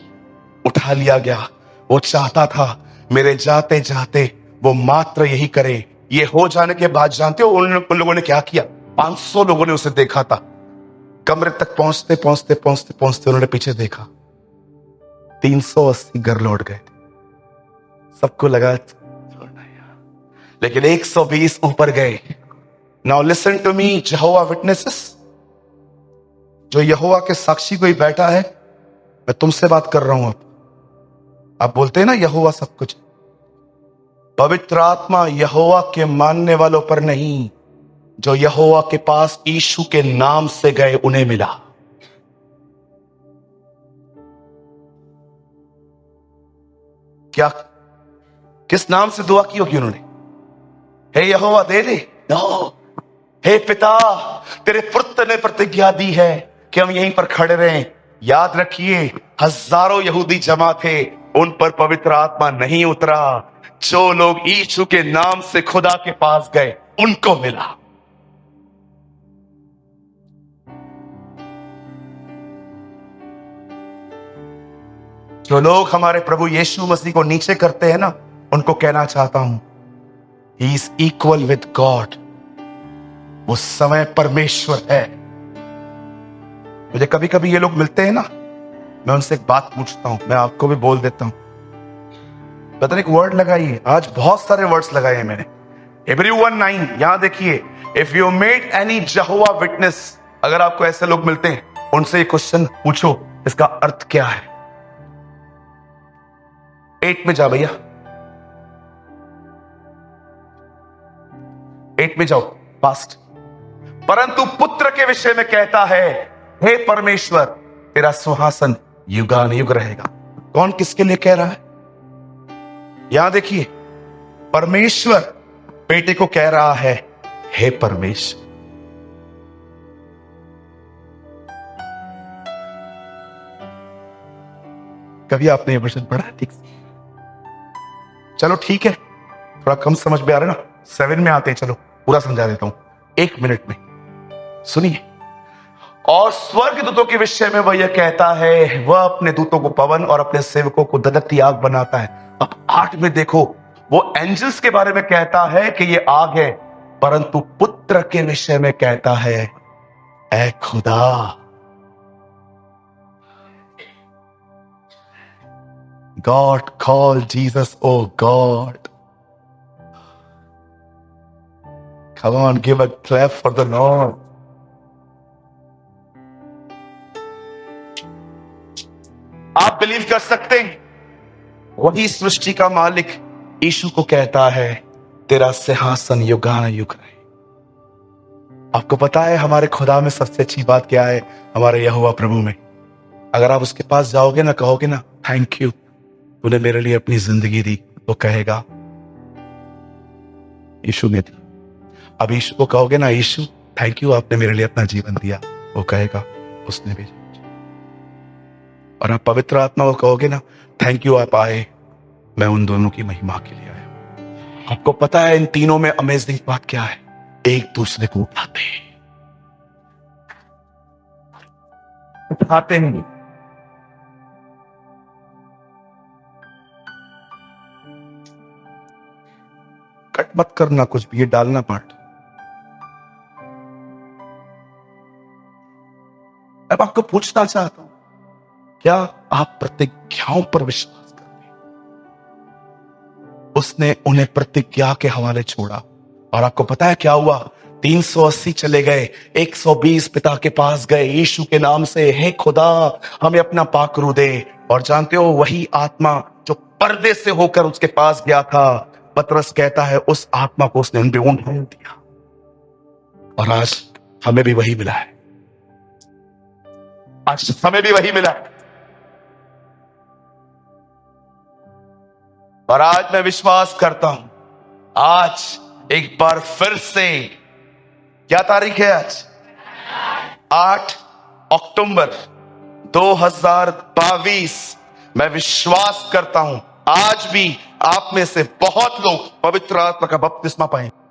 उठा लिया गया। वो चाहता था मेरे जाते जाते वो मात्र यही करे। ये हो जाने के बाद जानते हो उन लोगों ने क्या किया? 500 लोगों ने उसे देखा था। कमरे तक पहुंचते पहुंचते पहुंचते पहुंचते उन्होंने पीछे देखा, 380 घर लौट गए। सबको लगा लेकिन 120 ऊपर गए। नाउ लिसन टू मी, यहोवा विटनेसेस, जो यहोवा के साक्षी कोई बैठा है, मैं तुमसे बात कर रहा हूं। अब आप बोलते हैं ना यहोवा सब कुछ। पवित्र आत्मा यहोवा के मानने वालों पर नहीं, जो यहोवा के पास यीशु के नाम से गए उन्हें मिला। क्या किस नाम से दुआ की होगी उन्होंने? हे यहोवा दे दे? नो। हे पिता, तेरे पुत्र ने प्रतिज्ञा दी है कि हम यहीं पर खड़े रहें। याद रखिए, हजारों यहूदी जमा थे, उन पर पवित्र आत्मा नहीं उतरा। जो लोग यीशु के नाम से खुदा के पास गए उनको मिला। जो लोग हमारे प्रभु यीशु मसीह को नीचे करते हैं ना, उनको कहना चाहता हूं, he is equal with God. वो समय परमेश्वर है। मुझे कभी कभी ये लोग मिलते हैं ना, मैं उनसे एक बात पूछता हूं, मैं आपको भी बोल देता हूं। पता नहीं एक वर्ड लगाइए, आज बहुत सारे वर्ड्स लगाए हैं मैंने। Hebrew 1:9 यहां देखिए, if you made any जहोवा witness, अगर आपको ऐसे लोग मिलते हैं उनसे ये क्वेश्चन पूछो, इसका अर्थ क्या है? 8 में जा भैया, 8 में जाओ फास्ट। परंतु पुत्र के विषय में कहता है, हे परमेश्वर, तेरा सिंहासन युगानुयुग रहेगा। कौन किसके लिए कह रहा है? यहां देखिए, परमेश्वर बेटे को कह रहा है, हे परमेश्वर। कभी आपने ये वचन पढ़ा ठीक से? चलो ठीक है, थोड़ा कम समझ में आ रहा है ना, 7 में आते हैं। चलो पूरा समझा देता हूं 1 मिनट में, सुनिए। और स्वर्ग दूतों के विषय में वह यह कहता है, वह अपने दूतों को पवन और अपने सेवकों को दधकती आग बनाता है। अब 8 में देखो, वो एंजल्स के बारे में कहता है कि ये आग है, परंतु पुत्र के विषय में कहता है, ऐ खुदा, God called Jesus, oh God. Come on, give a clap for the Lord. आप बिलीव कर सकते हैं, वही सृष्टि का मालिक यीशु को कहता है, तेरा सिंहासन युगानुयुग रहे। आपको पता है हमारे खुदा में सबसे अच्छी बात क्या है? हमारे यहोवा प्रभु में, अगर आप उसके पास जाओगे ना, कहोगे ना थैंक यू, तूने मेरे लिए अपनी जिंदगी दी, तो कहेगा यीशु ने दी। अब यीशु को कहोगे ना, यीशु थैंक यू, आपने मेरे लिए अपना जीवन दिया, वो कहेगा उसने भी। और आप पवित्र आत्मा को कहोगे ना, थैंक यू आप आए, मैं उन दोनों की महिमा के लिए आया। आपको पता है इन तीनों में अमेजिंग बात क्या है? एक दूसरे को उठाते हैं। कट मत करना कुछ भी, ये डालना पार्ट। अब आपको पूछना चाहता हूं, क्या आप प्रतिज्ञाओं पर विश्वास करते हैं? उसने उन्हें प्रतिज्ञा के हवाले छोड़ा, और आपको पता है क्या हुआ? 380 चले गए, 120 पिता के पास गए यीशु के नाम से, हे खुदा हमें अपना पाकरू दे। और जानते हो, वही आत्मा जो पर्दे से होकर उसके पास गया था, पतरस कहता है उस आत्मा को उसने उन पे दिया, और आज हमें भी वही मिला है। आज हमें भी वही मिला है। और आज मैं विश्वास करता हूं, आज एक बार फिर से, क्या तारीख है आज? 8 अक्टूबर 2022। मैं विश्वास करता हूं आज भी आप में से बहुत लोग पवित्र आत्मा का बपतिस्मा पाएंगे।